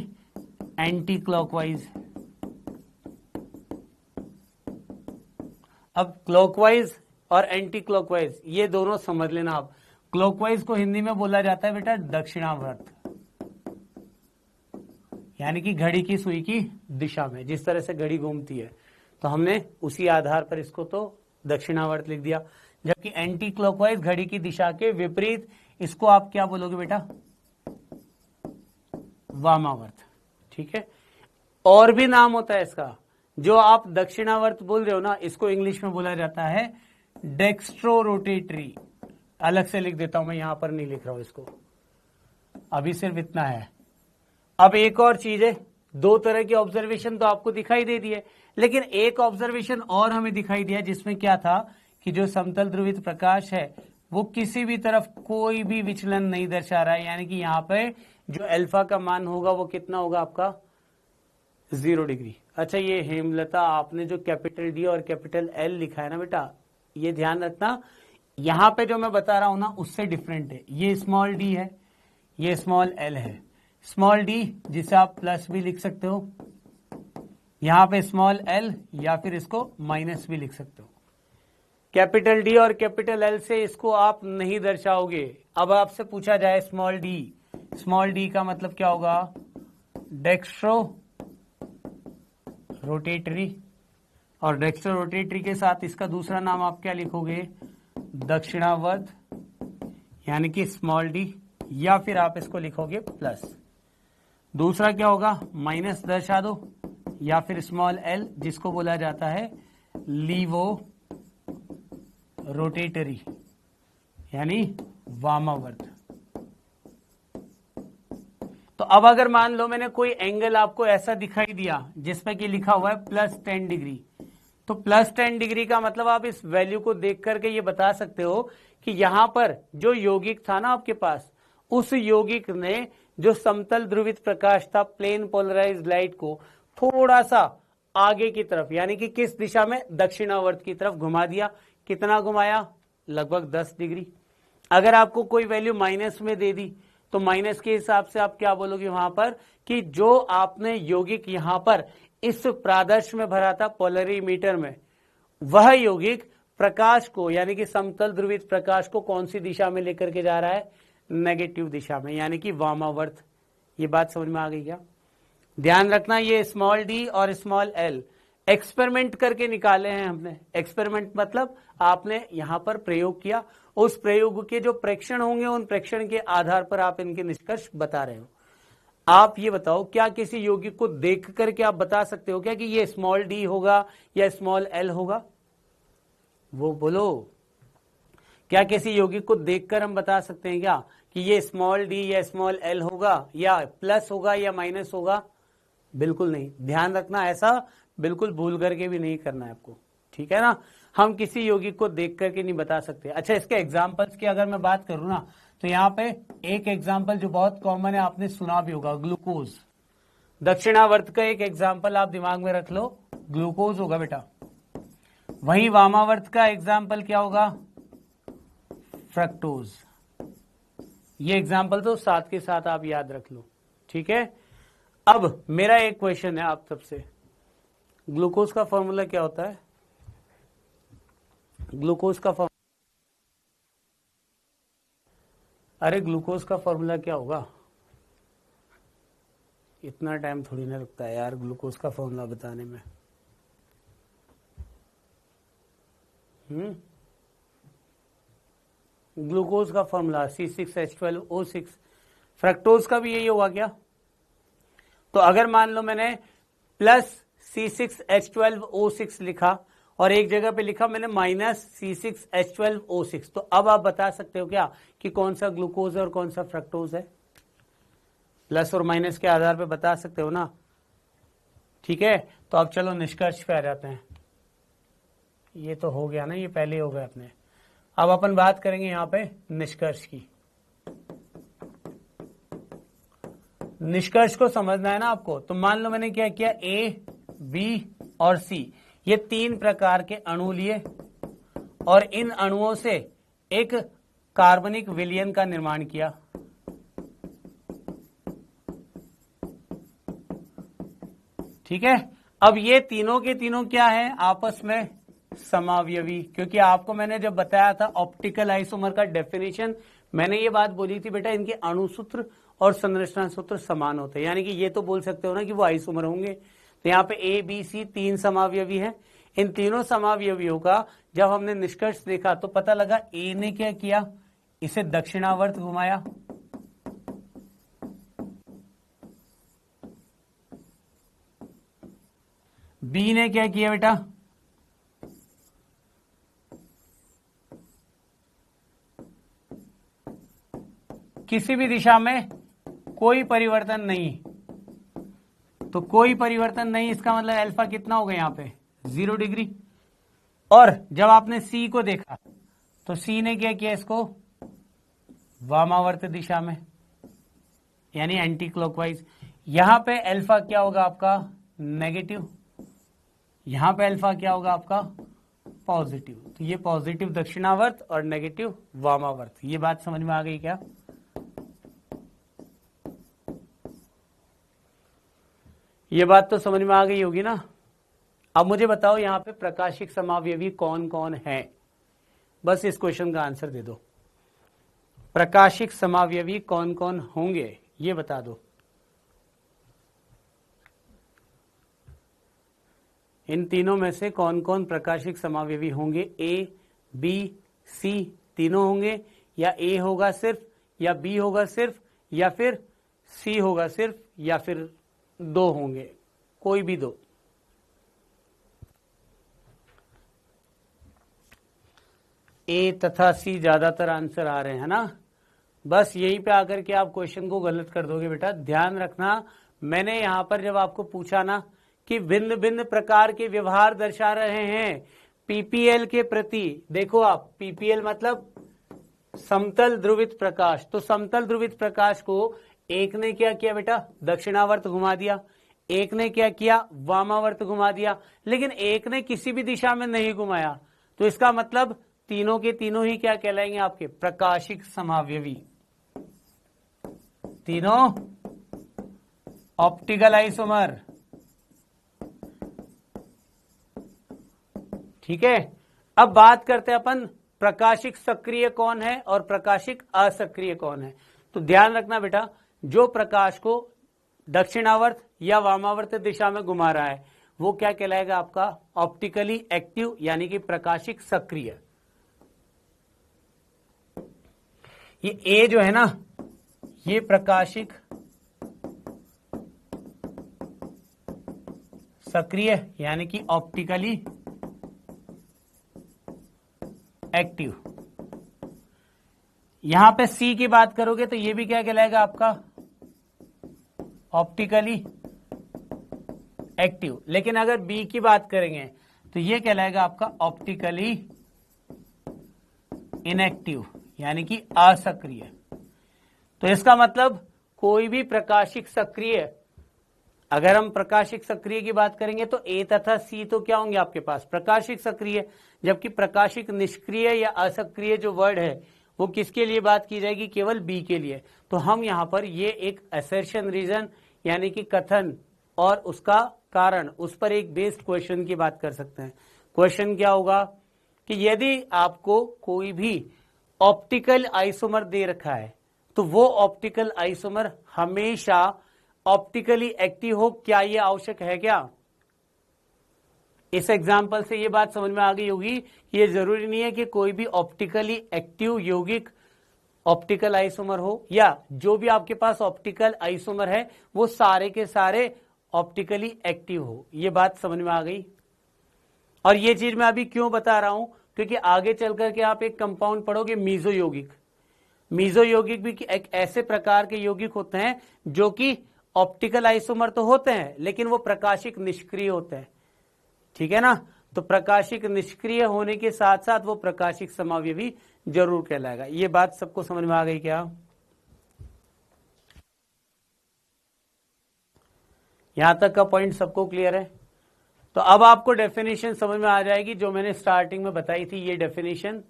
एंटी क्लॉकवाइज। अब क्लॉकवाइज और एंटी क्लॉकवाइज ये दोनों समझ लेना आप। क्लॉकवाइज को हिंदी में बोला जाता है बेटा दक्षिणावर्त, यानी कि घड़ी की सुई की दिशा में जिस तरह से घड़ी घूमती है, तो हमने उसी आधार पर इसको तो दक्षिणावर्त लिख दिया। जबकि एंटी क्लॉकवाइज घड़ी की दिशा के विपरीत, इसको आप क्या बोलोगे बेटा, वामावर्त, ठीक है। और भी नाम होता है इसका, जो आप दक्षिणावर्त बोल रहे हो ना, इसको इंग्लिश में बोला जाता है डेक्स्ट्रो रोटेटरी। अलग से लिख देता हूं मैं, यहां पर नहीं लिख रहा हूं इसको, अभी सिर्फ इतना है। अब एक और चीज है, दो तरह की ऑब्जर्वेशन तो आपको दिखाई दे दी है, लेकिन एक ऑब्जर्वेशन और हमें दिखाई दिया जिसमें क्या था कि जो समतल ध्रुवित प्रकाश है वो किसी भी तरफ कोई भी विचलन नहीं दर्शा रहा है, यानी कि यहाँ पे जो अल्फा का मान होगा वो कितना होगा आपका 0 डिग्री। अच्छा ये हेमलता, आपने जो कैपिटल डी और कैपिटल एल लिखा है ना बेटा, ये ध्यान रखना, यहां पे जो मैं बता रहा हूं ना उससे डिफरेंट है। ये स्मॉल डी है, ये स्मॉल एल है। स्मॉल डी जिसे आप प्लस भी लिख सकते हो, यहां पे स्मॉल एल या फिर इसको माइनस भी लिख सकते हो। कैपिटल डी और कैपिटल एल से इसको आप नहीं दर्शाओगे। अब आपसे पूछा जाए स्मॉल डी का मतलब क्या होगा? डेक्स्ट्रो रोटेटरी, और डेक्स्ट्रो रोटेटरी के साथ इसका दूसरा नाम आप क्या लिखोगे? दक्षिणावर्त, यानी कि स्मॉल डी, या फिर आप इसको लिखोगे प्लस। दूसरा क्या होगा? माइनस दर्शा दो, या फिर स्मॉल एल जिसको बोला जाता है लीवो रोटेटरी, यानी वामावर्त। तो अब अगर मान लो मैंने कोई एंगल आपको ऐसा दिखाई दिया जिसमें कि लिखा हुआ है +10 डिग्री, तो +10 डिग्री का मतलब आप इस वैल्यू को देख करके ये बता सकते हो कि यहां पर जो यौगिक था ना आपके पास, उस यौगिक ने जो समतल ध्रुवित प्रकाश था, प्लेन पोलराइज्ड लाइट को थोड़ा सा आगे की तरफ, यानी कि किस दिशा में? दक्षिणावर्त की तरफ घुमा दिया। कितना घुमाया? लगभग 10 डिग्री। अगर आपको कोई वैल्यू माइनस में दे दी तो माइनस के हिसाब से आप क्या बोलोगे वहां पर कि जो आपने यौगिक यहां पर इस प्रादर्श में भरा था पोलरीमीटर में, वह यौगिक प्रकाश को, यानी कि समतल ध्रुवित प्रकाश को कौन सी दिशा में लेकर के जा रहा है? नेगेटिव दिशा में, यानी कि वामावर्त। ये बात समझ में आ गई क्या? ध्यान रखना, ये स्मॉल डी और स्मॉल एल एक्सपेरिमेंट करके निकाले हैं हमने। एक्सपेरिमेंट मतलब आपने यहां पर प्रयोग किया, उस प्रयोग के जो प्रेक्षण होंगे उन प्रेक्षण के आधार पर आप इनके निष्कर्ष बता रहे हो। आप ये बताओ, क्या किसी यौगिक को देख करके आप बता सकते हो क्या कि ये स्मॉल डी होगा या स्मॉल एल होगा? वो बोलो, क्या किसी यौगिक को देखकर हम बता सकते हैं क्या कि ये स्मॉल डी या स्मॉल एल होगा, या प्लस होगा या माइनस होगा? बिल्कुल नहीं। ध्यान रखना, ऐसा बिल्कुल भूल करके भी नहीं करना है आपको, ठीक है ना? हम किसी यौगिक को देख करके नहीं बता सकते। अच्छा, इसके एग्जाम्पल्स की अगर मैं बात करूं ना, तो यहाँ पे एक एग्जाम्पल जो बहुत कॉमन है, आपने सुना भी होगा, ग्लूकोज। दक्षिणावर्त का एक एग्जाम्पल आप दिमाग में रख लो, ग्लूकोज होगा बेटा। वहीं वामावर्त का एग्जाम्पल क्या होगा? फ्रक्टोज। ये एग्जाम्पल तो साथ के साथ आप याद रख लो, ठीक है? अब मेरा एक क्वेश्चन है आप सबसे, ग्लूकोज का फॉर्मूला क्या होता है? ग्लूकोज का फॉर्मूला, अरे ग्लूकोज का फॉर्मूला क्या होगा? इतना टाइम थोड़ी ना लगता है यार ग्लूकोज का फॉर्मूला बताने में। ग्लूकोज का फॉर्मूला C6H12O6। फ्रक्टोज का भी यही होगा क्या? तो अगर मान लो मैंने +C6H12O6 लिखा और एक जगह पे लिखा मैंने -C6H12O6, तो अब आप बता सकते हो क्या कि कौन सा ग्लूकोज है और कौन सा फ्रक्टोज है? प्लस और माइनस के आधार पे बता सकते हो ना, ठीक है? तो अब चलो निष्कर्ष पे आ जाते हैं। ये तो हो गया ना, ये पहले हो गया अपने। अब अपन बात करेंगे यहाँ पे निष्कर्ष की। निष्कर्ष को समझना है ना आपको। तो मान लो मैंने क्या किया, A, B और C, ये 3 प्रकार के अणु लिए और इन अणुओं से एक कार्बनिक विलयन का निर्माण किया। ठीक है? अब ये तीनों के तीनों क्या है? आपस में समावयवी। क्योंकि आपको मैंने जब बताया था ऑप्टिकल आइसोमर का डेफिनेशन, मैंने ये बात बोली थी बेटा, इनके अणुसूत्र और संरचना सूत्र समान होते हैं, यानी कि ये तो बोल सकते हो ना कि वो आइसोमर होंगे। तो यहाँ पे A, B, C 3 समावयवी है। इन तीनों समावयवियों का जब हमने निष्कर्ष देखा तो पता लगा A ने क्या किया, इसे दक्षिणावर्त घुमाया, B ने क्या किया बेटा, किसी भी दिशा में कोई परिवर्तन नहीं। तो कोई परिवर्तन नहीं, इसका मतलब अल्फा कितना हो गया यहाँ पे 0 डिग्री। और जब आपने C को देखा तो C ने क्या किया, इसको वामावर्त दिशा में, यानी एंटी क्लॉकवाइज। यहां पे अल्फा क्या होगा आपका नेगेटिव, यहां पे अल्फा क्या होगा आपका पॉजिटिव। तो ये पॉजिटिव दक्षिणावर्त और नेगेटिव वामावर्त, ये बात समझ में आ गई क्या? ये बात तो समझ में आ गई होगी ना। अब मुझे बताओ यहाँ पे प्रकाशिक समावयवी कौन कौन है, बस इस क्वेश्चन का आंसर दे दो। प्रकाशिक समावयवी कौन कौन होंगे ये बता दो। इन तीनों में से कौन कौन प्रकाशिक समावयवी होंगे? ए, बी, सी तीनों होंगे, या ए होगा सिर्फ, या बी होगा सिर्फ, या फिर सी होगा सिर्फ, या फिर दो होंगे, कोई भी दो। ए तथा सी ज्यादातर आंसर आ रहे हैं ना। बस यहीं पे आकर के आप क्वेश्चन को गलत कर दोगे बेटा। ध्यान रखना, मैंने यहां पर जब आपको पूछा ना कि भिन्न भिन्न प्रकार के व्यवहार दर्शा रहे हैं पीपीएल के प्रति, देखो आप पीपीएल मतलब समतल ध्रुवित प्रकाश, तो समतल ध्रुवित प्रकाश को एक ने क्या किया बेटा? दक्षिणावर्त घुमा दिया, एक ने क्या किया? वामावर्त घुमा दिया, लेकिन एक ने किसी भी दिशा में नहीं घुमाया। तो इसका मतलब तीनों के तीनों ही क्या कहलाएंगे आपके? प्रकाशिक समावयवी। तीनों ऑप्टिकल आइसोमर, ठीक है। अब बात करते हैं अपन प्रकाशिक सक्रिय कौन है और प्रकाशिक असक्रिय कौन है। तो ध्यान रखना बेटा, जो प्रकाश को दक्षिणावर्त या वामावर्त दिशा में घुमा रहा है वो क्या कहलाएगा आपका? ऑप्टिकली एक्टिव, यानी कि प्रकाशिक सक्रिय। ये ए जो है ना, ये प्रकाशिक सक्रिय यानी कि ऑप्टिकली एक्टिव। यहां पे सी की बात करोगे तो ये भी क्या कहलाएगा आपका? Optically active. लेकिन अगर बी की बात करेंगे तो ये कहलाएगा आपका ऑप्टिकली इनएक्टिव, यानी कि असक्रिय। तो इसका मतलब कोई भी प्रकाशिक सक्रिय, अगर हम प्रकाशिक सक्रिय की बात करेंगे तो ए तथा सी तो क्या होंगे आपके पास? प्रकाशिक सक्रिय। जबकि प्रकाशिक निष्क्रिय या असक्रिय जो वर्ड है वो किसके लिए बात की जाएगी? केवल बी के लिए। तो हम यहां पर ये एक असर्शन रीजन यानी कि कथन और उसका कारण, उस पर एक बेस्ड क्वेश्चन की बात कर सकते हैं। क्वेश्चन क्या होगा कि यदि आपको कोई भी ऑप्टिकल आइसोमर दे रखा है तो वो ऑप्टिकल आइसोमर हमेशा ऑप्टिकली एक्टिव हो, क्या ये आवश्यक है क्या? इस एग्जाम्पल से ये बात समझ में आ गई होगी कि ये जरूरी नहीं है कि कोई भी ऑप्टिकली एक्टिव यौगिक ऑप्टिकल आइसोमर हो, या जो भी आपके पास ऑप्टिकल आइसोमर है वो सारे के सारे ऑप्टिकली एक्टिव हो। ये बात समझ में आ गई। और ये चीज मैं अभी क्यों बता रहा हूं, क्योंकि आगे चल करके आप एक कंपाउंड पढ़ोगे मीजो यौगिक। मीजो यौगिक भी एक ऐसे प्रकार के यौगिक होते हैं जो कि ऑप्टिकल आइसोमर तो होते हैं लेकिन वो प्रकाशिक निष्क्रिय होते हैं, ठीक है ना। तो प्रकाशिक निष्क्रिय होने के साथ साथ वो प्रकाशिक समावयवी जरूर कहलाएगा। ये बात सबको समझ में आ गई क्या? यहां तक का पॉइंट सबको क्लियर है? तो अब आपको डेफिनेशन समझ में आ जाएगी जो मैंने स्टार्टिंग में बताई थी। ये डेफिनेशन,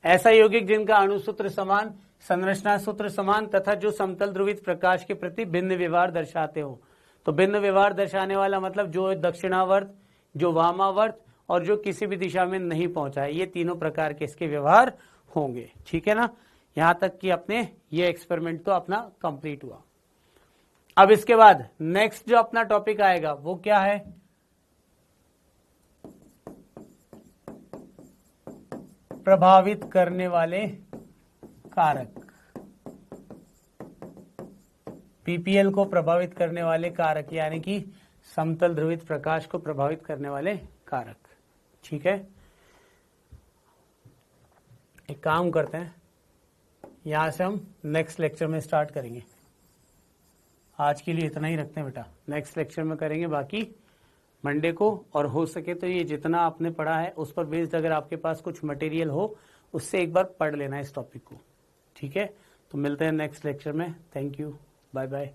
ऐसा यौगिक जिनका अणुसूत्र समान, संरचना सूत्र समान तथा जो समतल ध्रुवित प्रकाश के प्रति भिन्न व्यवहार दर्शाते हो। तो भिन्न व्यवहार दर्शाने वाला मतलब जो दक्षिणावर्त, जो वामावर्त और जो किसी भी दिशा में नहीं पहुंचा है, ये तीनों प्रकार के इसके व्यवहार होंगे, ठीक है ना। यहां तक कि अपने ये एक्सपेरिमेंट तो अपना कंप्लीट हुआ। अब इसके बाद नेक्स्ट जो अपना टॉपिक आएगा वो क्या है? प्रभावित करने वाले कारक। पीपीएल को प्रभावित करने वाले कारक, यानी कि समतल ध्रुवित प्रकाश को प्रभावित करने वाले कारक, ठीक है। एक काम करते हैं, यहां से हम नेक्स्ट लेक्चर में स्टार्ट करेंगे। आज के लिए इतना ही रखते हैं बेटा, नेक्स्ट लेक्चर में करेंगे बाकी मंडे को। और हो सके तो ये जितना आपने पढ़ा है उस पर बेस्ड अगर आपके पास कुछ मटेरियल हो उससे एक बार पढ़ लेना इस टॉपिक को, ठीक है। तो मिलते हैं नेक्स्ट लेक्चर में। Thank you, bye bye.